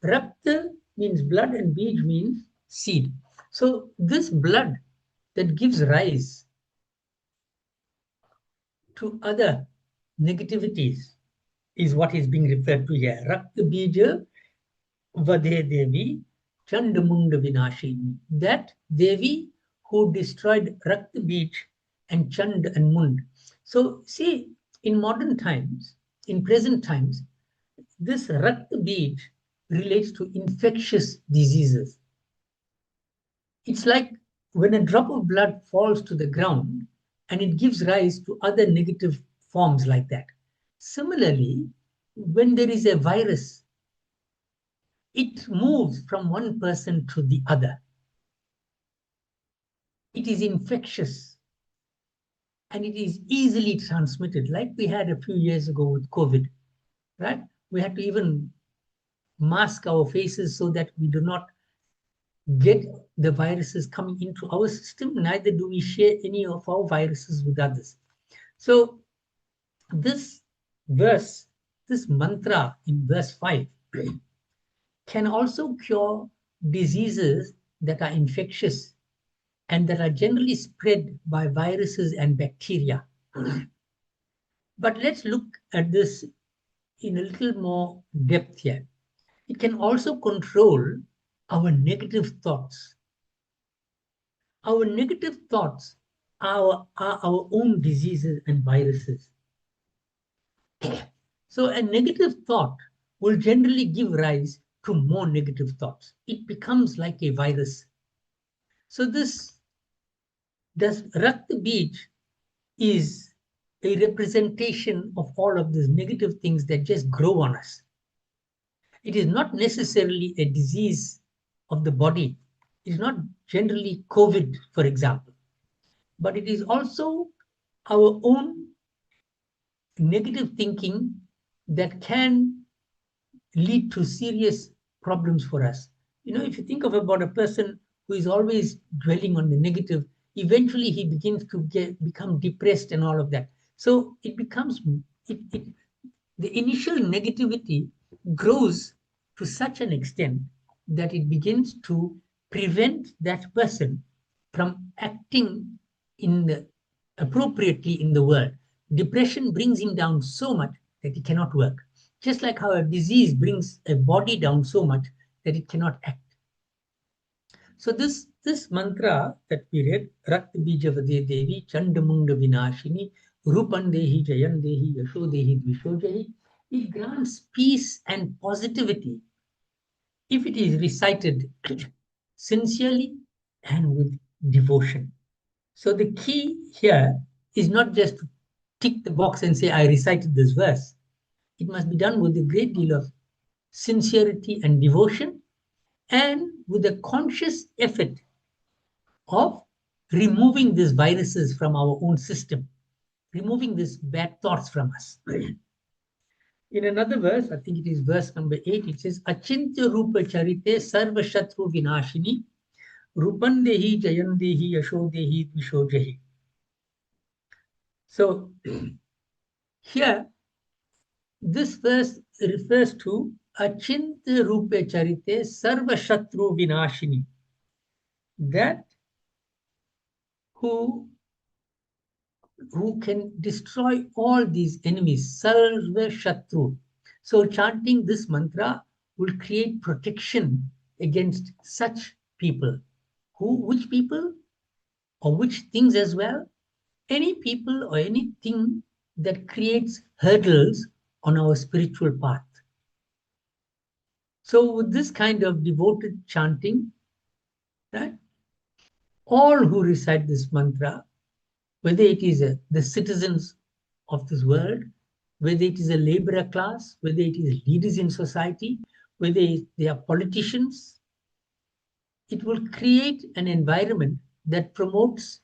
Rakt means blood and Bij means seed. So this blood that gives rise to other negativities is what is being referred to here. Rakt Bija Vade Devi Chandamunda Vinashini. That Devi who destroyed Rakt Bij and Chand and Mund. So see, in modern times, in present times, this Rakt Bij relates to infectious diseases. It's like when a drop of blood falls to the ground and it gives rise to other negative forms like that. Similarly, when there is a virus, it moves from one person to the other. It is infectious and it is easily transmitted, like we had a few years ago with COVID, right? We had to even mask our faces so that we do not get the viruses coming into our system, neither do we share any of our viruses with others. So this verse, this mantra in verse 5 can also cure diseases that are infectious and that are generally spread by viruses and bacteria. But let's look at this in a little more depth here. It can also control our negative thoughts. Our negative thoughts are our own diseases and viruses. So a negative thought will generally give rise to more negative thoughts. It becomes like a virus. So this Rakt Bij is a representation of all of these negative things that just grow on us. It is not necessarily a disease of the body. It is not generally COVID, for example, but it is also our own negative thinking that can lead to serious problems for us. You know, if you think about a person who is always dwelling on the negative, eventually he begins to become depressed and all of that. So it becomes, the initial negativity grows to such an extent that it begins to prevent that person from acting appropriately in the world. Depression brings him down so much that he cannot work. Just like how a disease brings a body down so much that it cannot act. So this mantra that we read, Rakt Bijavade Devi, Chandamunda Vinashini, Rupandehi Jayandehi, Yashodehi Dvishojahi, it grants peace and positivity if it is recited sincerely and with devotion. So the key here is not just to tick the box and say, I recited this verse. It must be done with a great deal of sincerity and devotion and with a conscious effort of removing these viruses from our own system, removing these bad thoughts from us. In another verse, I think it is verse number 8, it says, Achintya Rupa Charite Sarva Shatru Vinashini Rupandehi Jayandehi Yashodehi Dvishojahi. So here, this verse refers to Achintya Rupa Charite Sarva Shatru Vinashini, that who can destroy all these enemies, Sarva Shatru. So chanting this mantra will create protection against such people. Which people or which things as well? Any people or anything that creates hurdles on our spiritual path. So with this kind of devoted chanting, right, all who recite this mantra, whether it is the citizens of this world, whether it is a laborer class, whether it is leaders in society, whether they are politicians, it will create an environment that promotes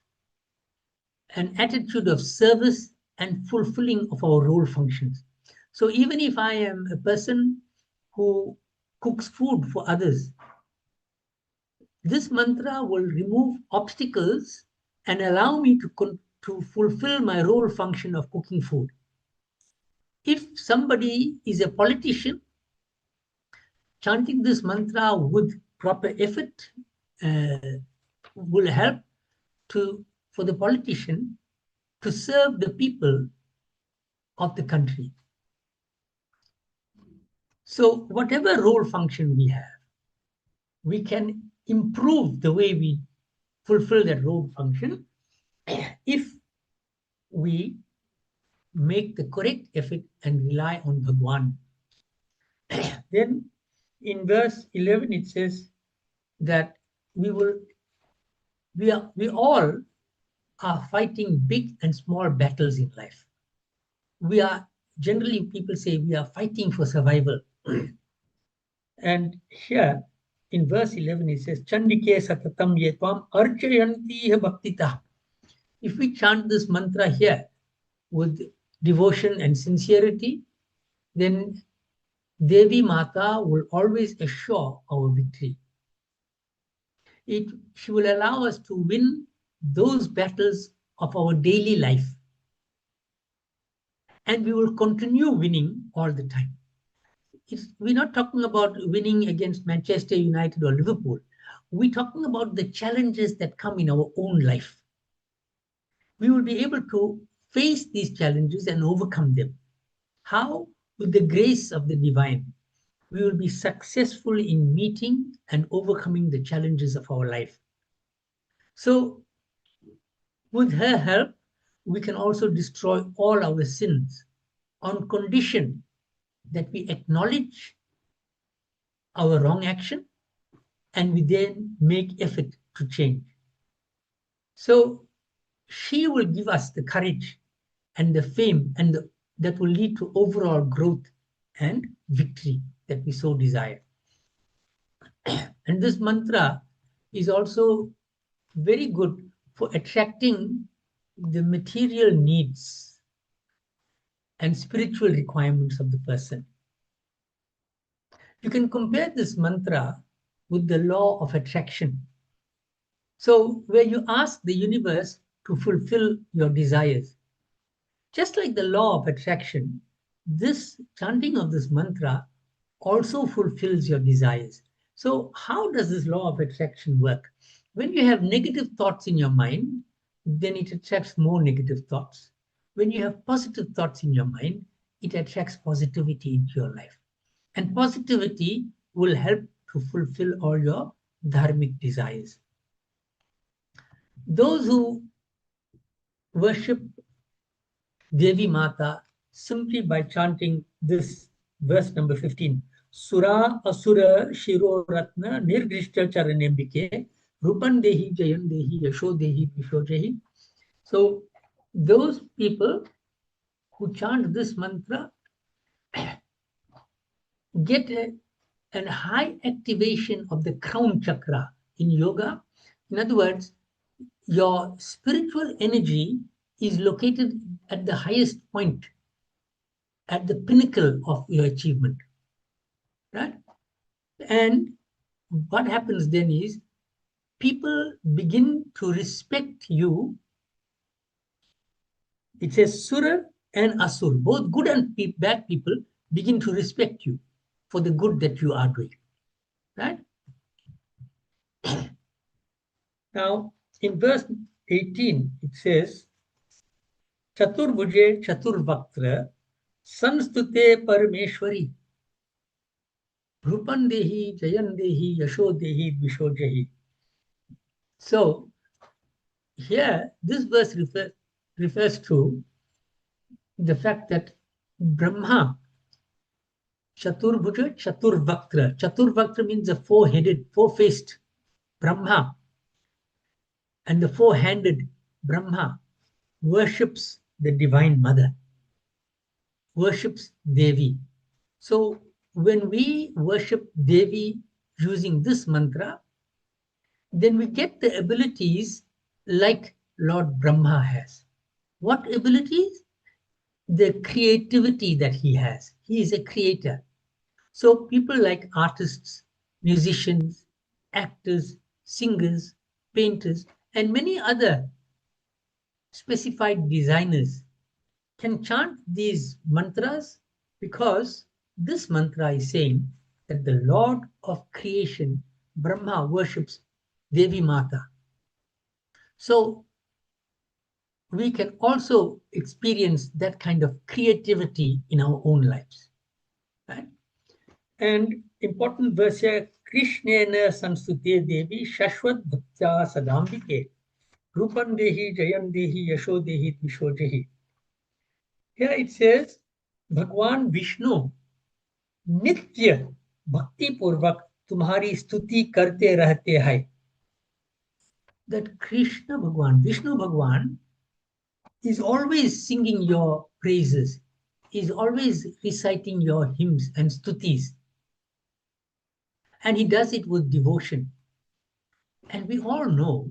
an attitude of service and fulfilling of our role functions. So even if I am a person who cooks food for others, this mantra will remove obstacles and allow me to fulfill my role function of cooking food. If somebody is a politician, chanting this mantra with proper effort will help for the politician to serve the people of the country. So whatever role function we have, we can improve the way we fulfill that role function if we make the correct effort and rely on Bhagwan. Then in verse 11 it says that we all are fighting big and small battles in life. We are generally, people say we are fighting for survival. And here in verse 11 it says, Chandike satatam yetvam archayantiha bhaktita. If we chant this mantra here with devotion and sincerity, then Devi Mata will always assure our victory. She will allow us to win those battles of our daily life. And we will continue winning all the time. We're not talking about winning against Manchester United or Liverpool. We're talking about the challenges that come in our own life. We will be able to face these challenges and overcome them. How? With the grace of the divine. We will be successful in meeting and overcoming the challenges of our life. So, with her help, we can also destroy all our sins on condition that we acknowledge our wrong action and we then make effort to change. So she will give us the courage and the fame and that will lead to overall growth and victory that we so desire. And this mantra is also very good for attracting the material needs and spiritual requirements of the person. You can compare this mantra with the law of attraction. So where you ask the universe to fulfill your desires, just like the law of attraction, this chanting of this mantra also fulfills your desires. So how does this law of attraction work? When you have negative thoughts in your mind, then it attracts more negative thoughts. When you have positive thoughts in your mind, it attracts positivity into your life. And positivity will help to fulfill all your dharmic desires. Those who worship Devi Mata simply by chanting this verse number 15, Sura Asura Shiro Ratna Nirgrishta Charanembike Rupan Dehi Jayan Dehi Yasho Dehi Vishojahi. So those people who chant this mantra get a high activation of the crown chakra in yoga. In other words, your spiritual energy is located at the highest point, at the pinnacle of your achievement, right? And what happens then is people begin to respect you. It says Sura and Asur, both good and bad people begin to respect you for the good that you are doing, right? Now, in verse 18, it says, Chaturbhuje Chaturvaktra Sanstute Parameshwari Rupan Dehi Jayan Dehi Yasho Dehi Vishojahi. So, here, this verse refers to the fact that Brahma, Chaturbhuja, Chaturvaktra. Chaturvaktra means the four-headed, four-faced Brahma. And the four-handed Brahma worships the Divine Mother, worships Devi. So when we worship Devi using this mantra, then we get the abilities like Lord Brahma has. What abilities? The creativity that he has. He is a creator. So people like artists, musicians, actors, singers, painters, and many other specified designers can chant these mantras because this mantra is saying that the Lord of creation, Brahma, worships Devi Mata. So we can also experience that kind of creativity in our own lives. Right? And important verse here, Krishnena Samstute Devi Shashwat Bhaktya Sadambike Rupan Dehi Jayan Dehi Yasho Dehi Vishojahi. Here it says, Bhagwan Vishnu नित्य भक्ति पूर्वक तुम्हारी स्तुति करते रहते हैं. That Krishna Bhagwan, Vishnu Bhagwan is always singing your praises, is always reciting your hymns and stutis. And he does it with devotion. And we all know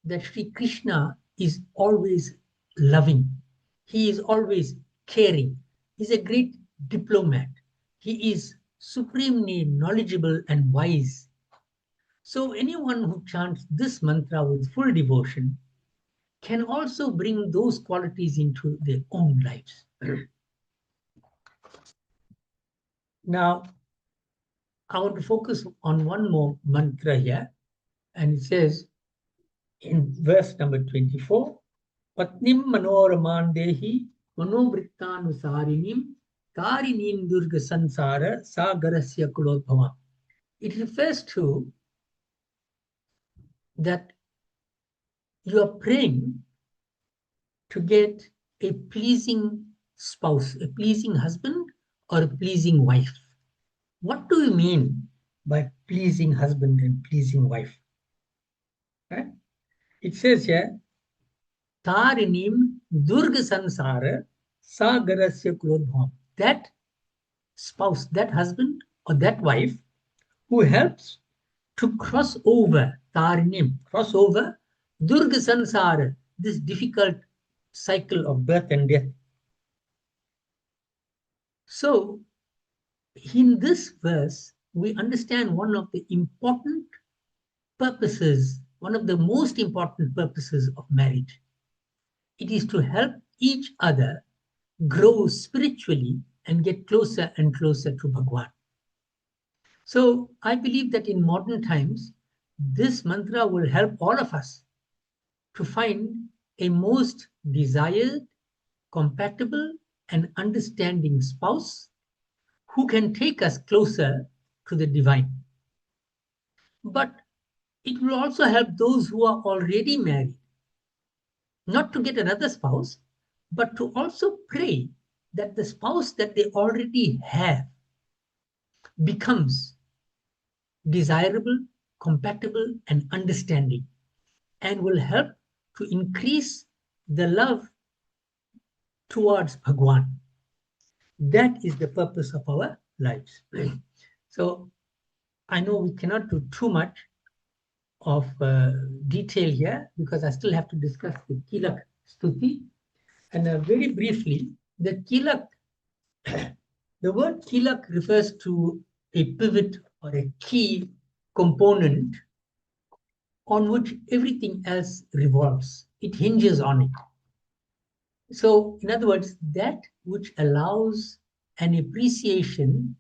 that Sri Krishna is always loving. He is always caring. He's a great diplomat. He is supremely knowledgeable and wise. So anyone who chants this mantra with full devotion can also bring those qualities into their own lives. Now, I want to focus on one more mantra here, and it says in verse number 24, Patnim Manoramandehi Manovrittanusaarinim Tarinim Durga Sansara Sagarasya Kulodbhava. It refers to that you are praying to get a pleasing spouse, a pleasing husband, or a pleasing wife. What do you mean by pleasing husband and pleasing wife? Right? It says here, Tarinim Durga Sansara Sagarasya Kulodbham. That spouse, that husband, or that wife who helps to cross over, Tarinim, cross over Durga Sansara, this difficult cycle of birth and death. So, in this verse, we understand one of the important purposes, one of the most important purposes of marriage. It is to help each other grow spiritually and get closer and closer to Bhagwan. So I believe that in modern times, this mantra will help all of us to find a most desired, compatible, and understanding spouse who can take us closer to the divine. But It will also help those who are already married, not to get another spouse, but to also pray that the spouse that they already have becomes desirable, compatible, and understanding, and will help to increase the love towards Bhagwan. That is the purpose of our lives. So I know we cannot do too much of detail here because I still have to discuss the Kilak Stuti. And very briefly, the Kilak, the word Kilak refers to a pivot or a key component on which everything else revolves. It hinges on it. So, in other words, that which allows an appreciation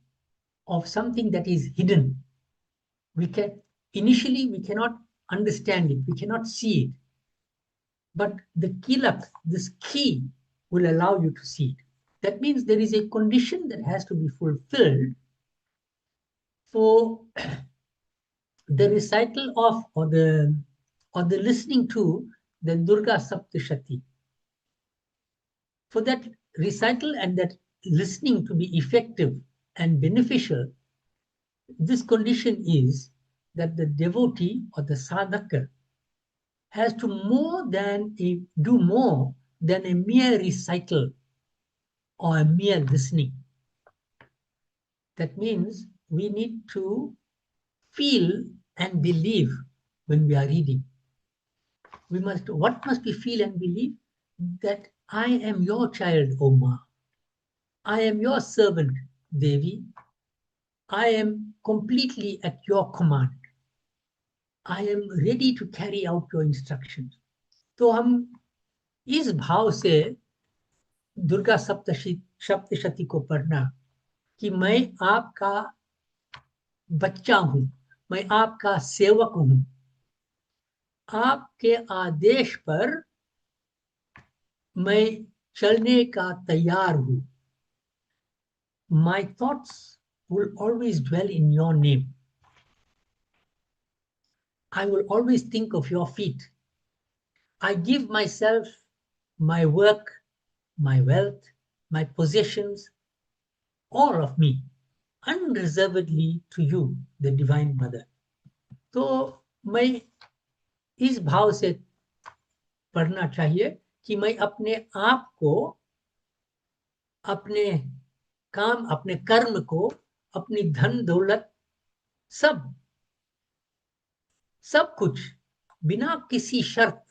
of something that is hidden. Initially we cannot understand it, we cannot see it. But the kilak, this key, will allow you to see it. That means there is a condition that has to be fulfilled for the recital of or the listening to the Durga Saptashati. For that recital and that listening to be effective and beneficial, this condition is that the devotee or the sadhaka has to do more than a mere recital or a mere listening. That means we need to feel and believe when we are reading. What must we feel and believe? That I am your child, O Ma. I am your servant, Devi. I am completely at your command. I am ready to carry out your instructions. तो हम इस भाव से दुर्गा सप्तशती को पढ़ना कि मैं आपका बच्चा हूं, मैं आपका सेवक हूं, आपके आदेश पर मैं चलने का तैयार हूं. My thoughts will always dwell in your name. I will always think of your feet. I give myself, my work, my wealth, my possessions, all of me, unreservedly to you, the Divine Mother. तो मैं इस भाव से पढ़ना चाहिए कि मैं अपने आप को, अपने काम, अपने कर्म को, अपनी धन दौलत, सब कुछ बिना किसी शर्त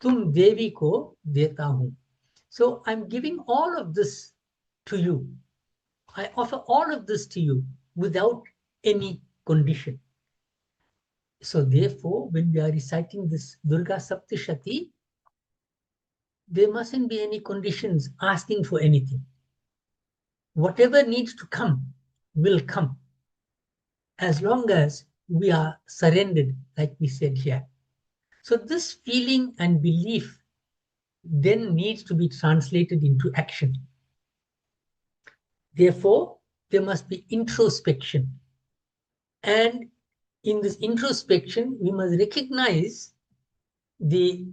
तुम देवी को देता हूं. So I'm giving all of this to you. I offer all of this to you without any condition. So therefore, when we are reciting this Durga Saptashati, there mustn't be any conditions asking for anything. Whatever needs to come will come, as long as we are surrendered, like we said here. So this feeling and belief then needs to be translated into action. Therefore, there must be introspection. And in this introspection, we must recognize the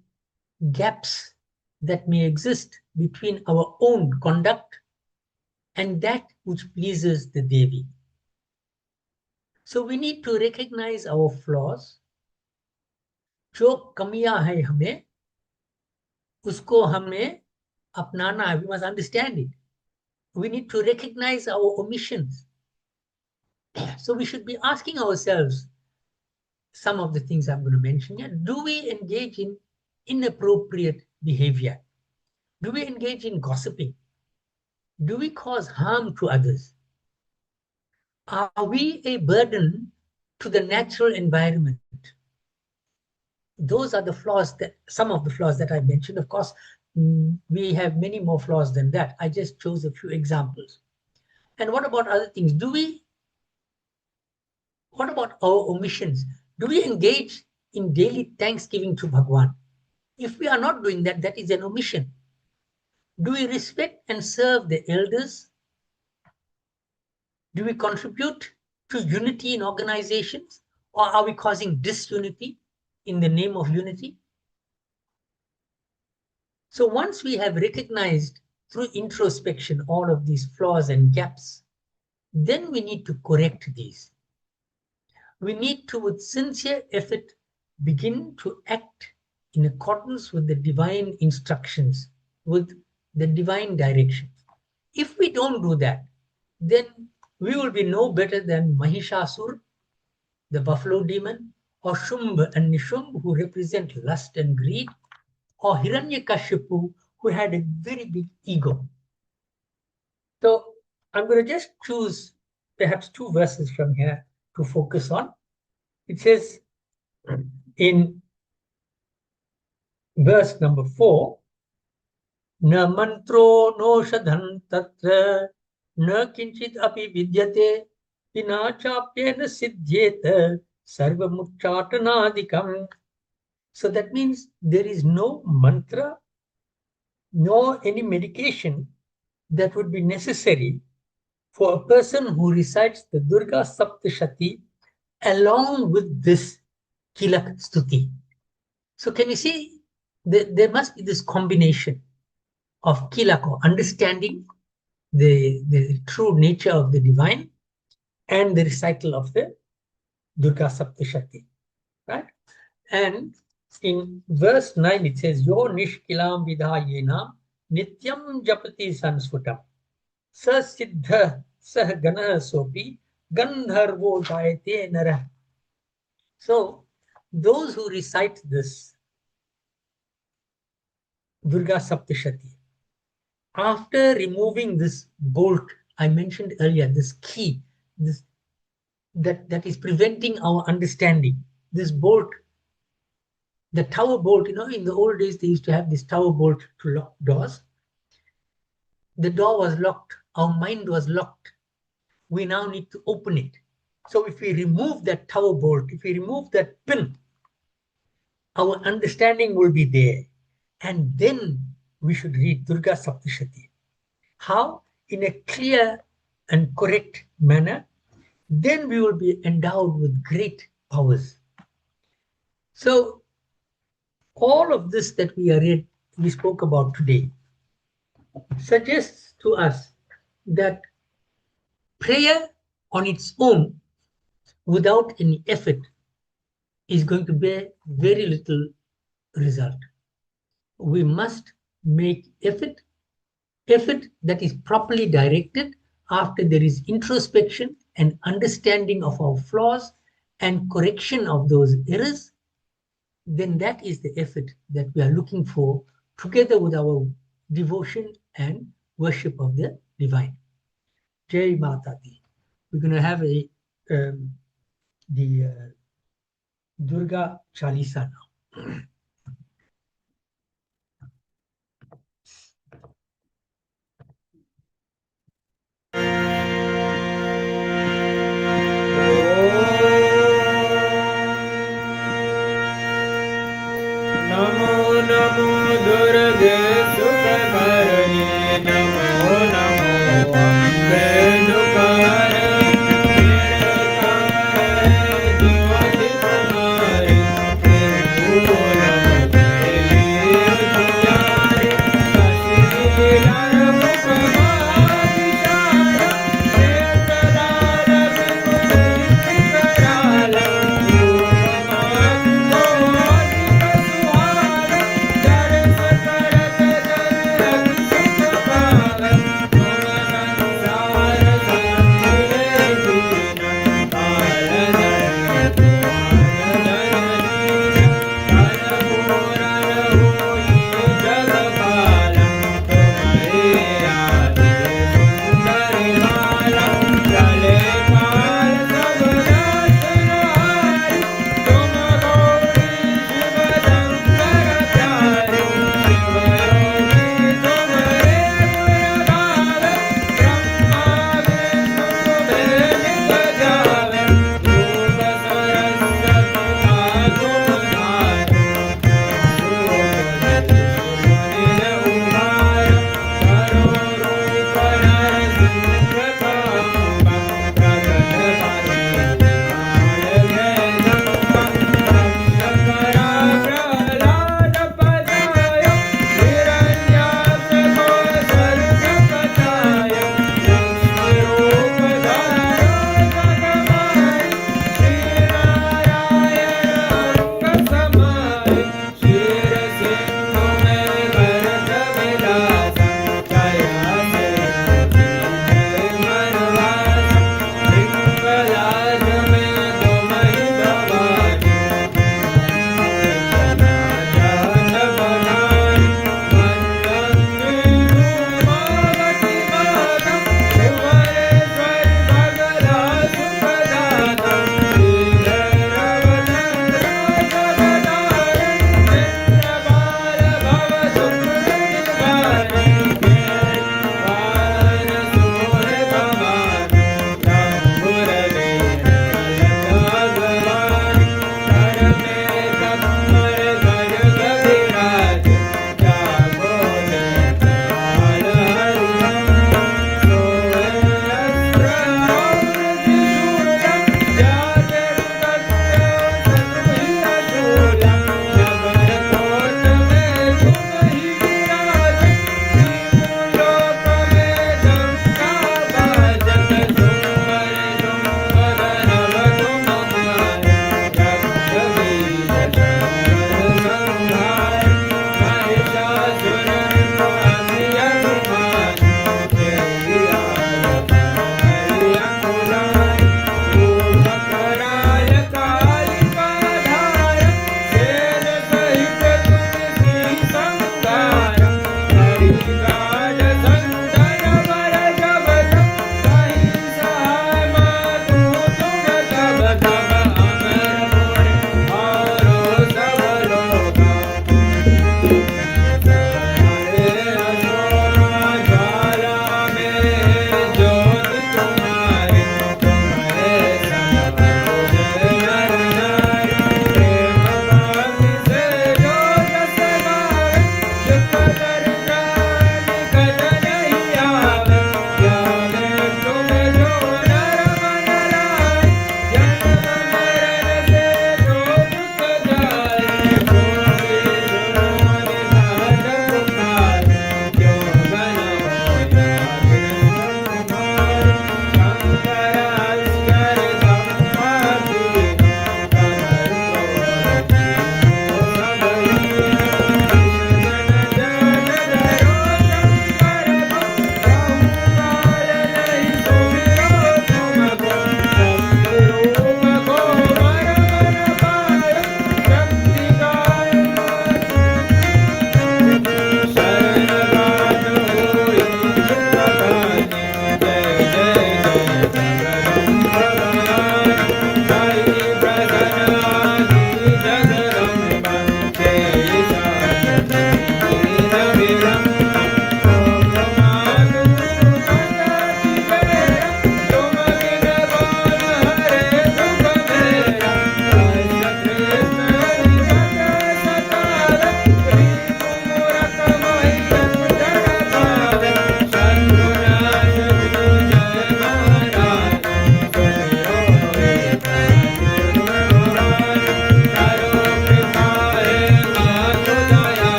gaps that may exist between our own conduct and that which pleases the Devi. So we need to recognize our flaws. जो कमियां हैं हमें, उसको हमें अपनाना है. We must understand it. We need to recognize our omissions. So we should be asking ourselves some of the things I'm going to mention here. Do we engage in inappropriate behavior? Do we engage in gossiping? Do we cause harm to others? Are we a burden to the natural environment? Those are the flaws, some of the flaws that I mentioned. Of course, we have many more flaws than that. I just chose a few examples. And what about other things? What about our omissions? Do we engage in daily thanksgiving to Bhagwan? If we are not doing that, that is an omission. Do we respect and serve the elders? Do we contribute to unity in organizations? Or are we causing disunity in the name of unity? So once we have recognized through introspection all of these flaws and gaps, then we need to correct these. We need to, with sincere effort, begin to act in accordance with the divine instructions, with the divine direction. If we don't do that, then we will be no better than Mahishasur, the buffalo demon, or Shumb and Nishumb, who represent lust and greed, or Hiranyakashipu, who had a very big ego. So I'm going to just choose perhaps 2 verses from here to focus on. It says in verse number 4, Na mantro no shadhan tatra, na kinchit api vidyate, pinachapyena siddhyeta, sarvamuchatanadikam. So that means there is no mantra, nor any medication that would be necessary for a person who recites the Durga Saptashati along with this Kilak Stuti. So can you see, there must be this combination of Kilak, or understanding the true nature of the divine, and the recital of the Durga Saptashati, right? And in verse 9 it says, Yo nishkilam vidhayenam nityam japati sansfutam sa siddha sah ganah sopi gandharvo jayate narah. So those who recite this Durga Saptashati, after removing this bolt I mentioned earlier, this key, this that is preventing our understanding, this bolt, the tower bolt, in the old days they used to have this tower bolt to lock doors. The door was locked, our mind was locked. We now need to open it. So if we remove that tower bolt, if we remove that pin, our understanding will be there. And then we should read Durga Saptashati. How? In a clear and correct manner. Then we will be endowed with great powers. So all of this that we spoke about today suggests to us that prayer on its own, without any effort, is going to bear very little result. We must make effort that is properly directed after there is introspection and understanding of our flaws and correction of those errors. Then that is the effort that we are looking for, together with our devotion and worship of the divine. Jai Mata Di. We're going to have the Durga Chalisa now.
Namo Namo Durge Sukhakarani, Namo Namo Ambe Dukare, Nirkare Jyoti Kumari, Namo Devi Duyare, Kasilar Mukhamari Shara, Ekadara Vinuri Karala, Namo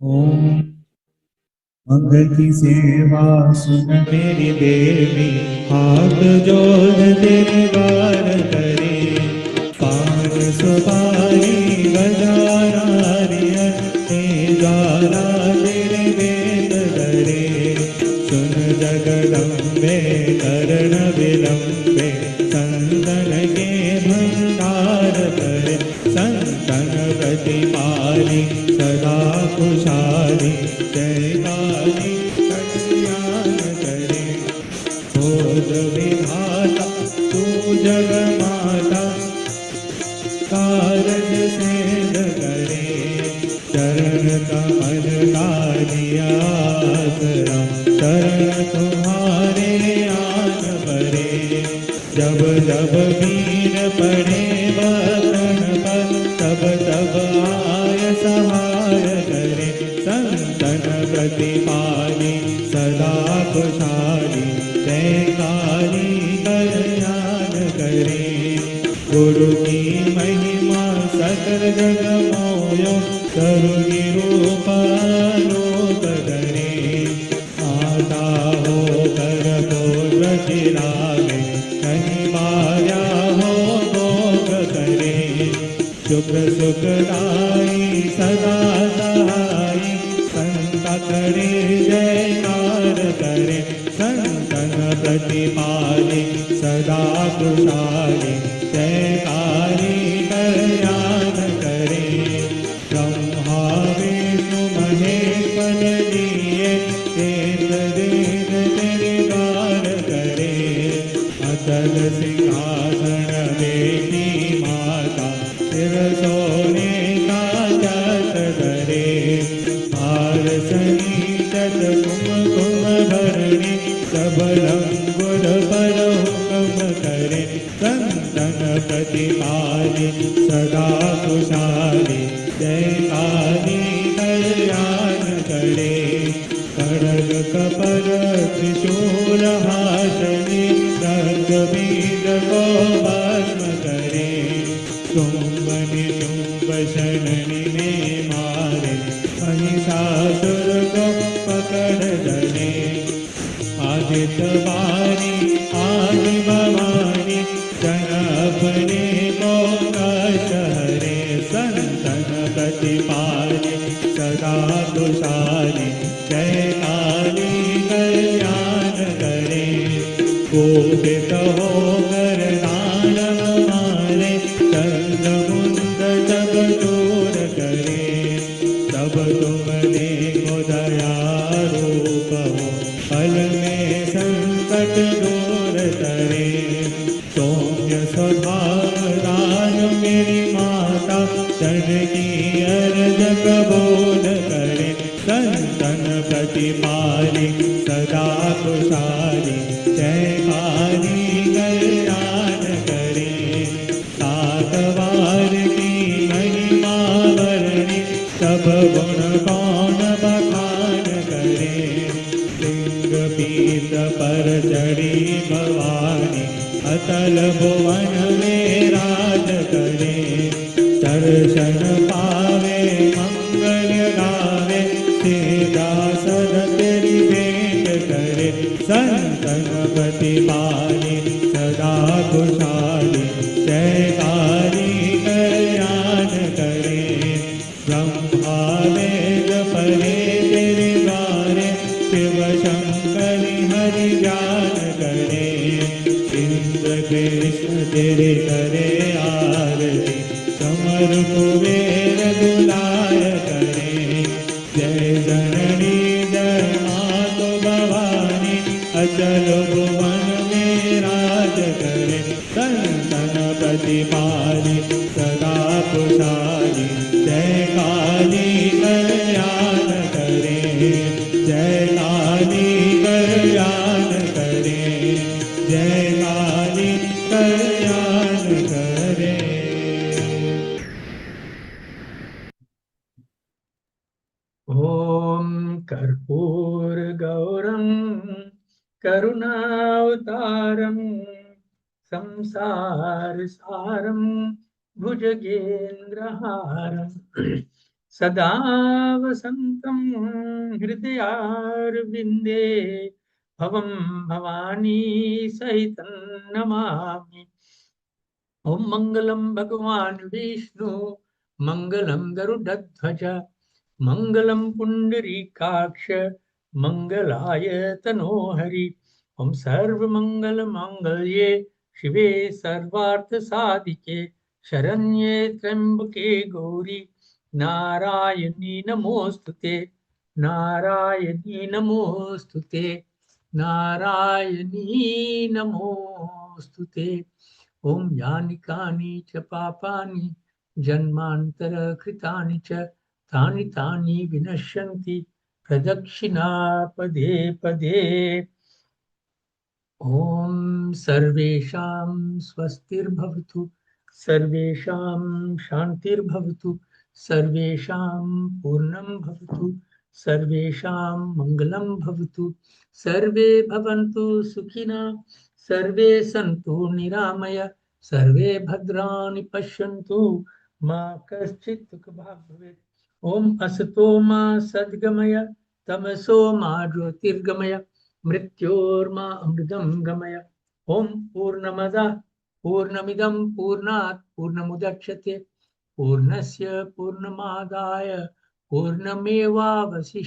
ओम मंगल की सेवा सुन मेरी देवी, हाथ जोड़ तेरे द्वार करे। पान सुपारी गजा नारियल, तेरे द्वारा तेरे वेद धरे। सुन जगदम्बे करण विलंबे, संतन के भंडार करे। संतन प्रतिपाली सदा कुशाली, जय काली कल्याण करे। बोध विधाता तू जग माता, कारज सिद्ध करे। चरण कमल का दिया आसरा, शरण तुम्हारे आन परे। जब जब वीर पड़े बदन पर, तब तब आय सहाय करे। संतन प्रतिपाली सदा कुशाली, जय काली कल्याण करे। गुरु की महिमा सकल जग मोयो, करुणी रूप लोक धरे। माता हो कर पुत्र चिरागे, कहीं माया हो भोग करे। सुख सुखदाई सदा सहाई, संत करे जयकार करे। संतन प्रतिपाली सदा कुशाली, जयकारी कल्याण करे। ब्रह्मा विष्णु महेश बन लिए, देव देव तेरे द्वार करे। अतल सिंहासन बेटी माता, सिर सोने का जस धरे। हार सनीचत कुमकुम भरणी, सबलंगुर पर हुक्म करे। संतन प्रतिपाली सदा कुशाली, जयकारी कल्याण करे। खड्ग कपर त्रिशूल हासनी, खड्गबीज को भस्म करे। शुंभ निशुंभ शननि में मारे, महिषासुर को पकड़ धरे। आदित्य वाणी आदि भवानी, जन अपने को कष्ट हरे। संतन प्रतिपाली सदा कुशाली, जयकारी कल्याण करे। कोपित होकर दानव मारे, चंद्र मुंड जब दूर करे। तब तुमने को दया रूप हो, फल में संकट दूर करे। सौम्य स्वभाव दान मेरी माता, जनकी अर्ज कबूल करे। संतन प्रतिपाली सदा कुशाली, जयकारी कल्याण करे। सात बार की महिमा वर्णी, सब गुण कौन बखान करे। लिंग पीत पर चढ़ी भवानी, अतल भुवन में राज करे। दर्शन पावे मंगल गावे, सिंहासन तेरी भेंट करे। संतन प्रतिपाली सदा कुशाली, जयकारी कल्याण करे। ब्रह्मा वेद परे तेरे द्वारे, शिव शंकर हरि ज्ञान करे। इंद्र कृष्ण तेरे करे आरती, समर कुबेर दुलाय करे। जय जननी जय मातो भवानी, अचल भुवन में राज करे। संतन प्रतिपाली सदा कुशाली, जय काली कल्याण करे। जय काली कल्याण करे, जय काली कल्याण करे।
ॐ कर्पूरगौरं करुणावतारं, संसारसारं भुजगेन्द्रहारं, सदा वसन्तं हृदयारविन्दे भवं भवानी सहितं नमामि। ॐ मङ्गलं भगवान् विष्णु मङ्गलं गरुडध्वज मङ्गलं पुण्डरीकाक्ष मङ्गलाय तनोहरि। ॐ सर्वमङ्गलमाङ्गल्ये शिवे सर्वार्थसाधिके शरण्ये त्र्यम्बके गौरी नारायणी नमोऽस्तुते नारायणी नमोऽस्तुते नारायणी नमोऽस्तुते। ॐ यानि कानि च पापानि जन्मान्तरकृतानि च तानि तानि विनश्यन्ति प्रदक्षिणा पदे पदे। ॐ सर्वेषां स्वस्तिर्भवतु सर्वेषां शान्तिर्भवतु सर्वेषां पूर्णं भवतु सर्वेषां मङ्गलं भवतु सर्वे भवन्तु सुखिनः सर्वे सन्तु निरामय सर्वे भद्राणि पश्यन्तु मा कश्चित् दुःखभाग् भवेत्। ॐ असतो मा सद्गमय तमसो मा ज्योतिर्गमय मृत्योर्मा अमृतं गमय। ॐ पूर्णमदः पूर्णमिदं पूर्णात् पूर्णमुदच्यते पूर्णस्य पूर्णमादाय पूर्णमेवावशिष्यते।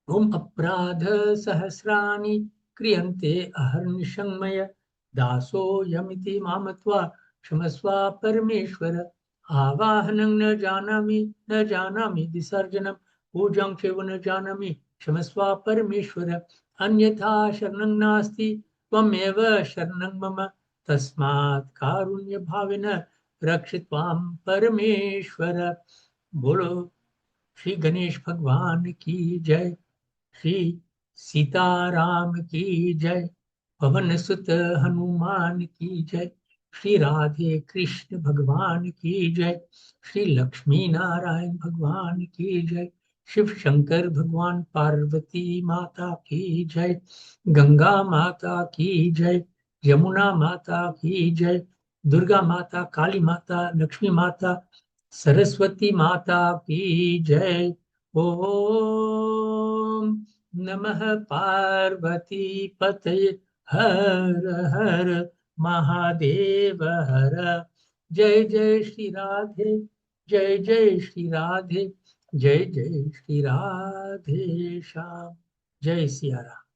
ॐ अपराधसहस्राणि क्रियन्ते अहर्निशं मय दासोऽयमिति मामत्वा क्षमस्व परमेश्वर। आवाहनं न जानामि विसर्जनं पूजां चैव न जानामि क्षमस्व परमेश्वर। अन्यथा शरणं नास्ति त्वमेव शरणं मम तस्मात् कारुण्यभावेन रक्षित्वां परमेश्वर। बोलो श्री गणेश भगवान की जय। श्री सीताराम की जय। पवन सुत हनुमान की जय। श्री राधे कृष्ण भगवान की जय। श्री लक्ष्मी नारायण भगवान की जय। शिव शंकर भगवान पार्वती माता की जय। गंगा माता की जय। यमुना माता की जय। दुर्गा माता काली माता लक्ष्मी माता सरस्वती माता की जय। ओम नमः पार्वती पतये हर हर महादेव हर। जय जय श्री राधे जय जय श्री राधे जय जय श्री राधे श्याम। जय सिया राम।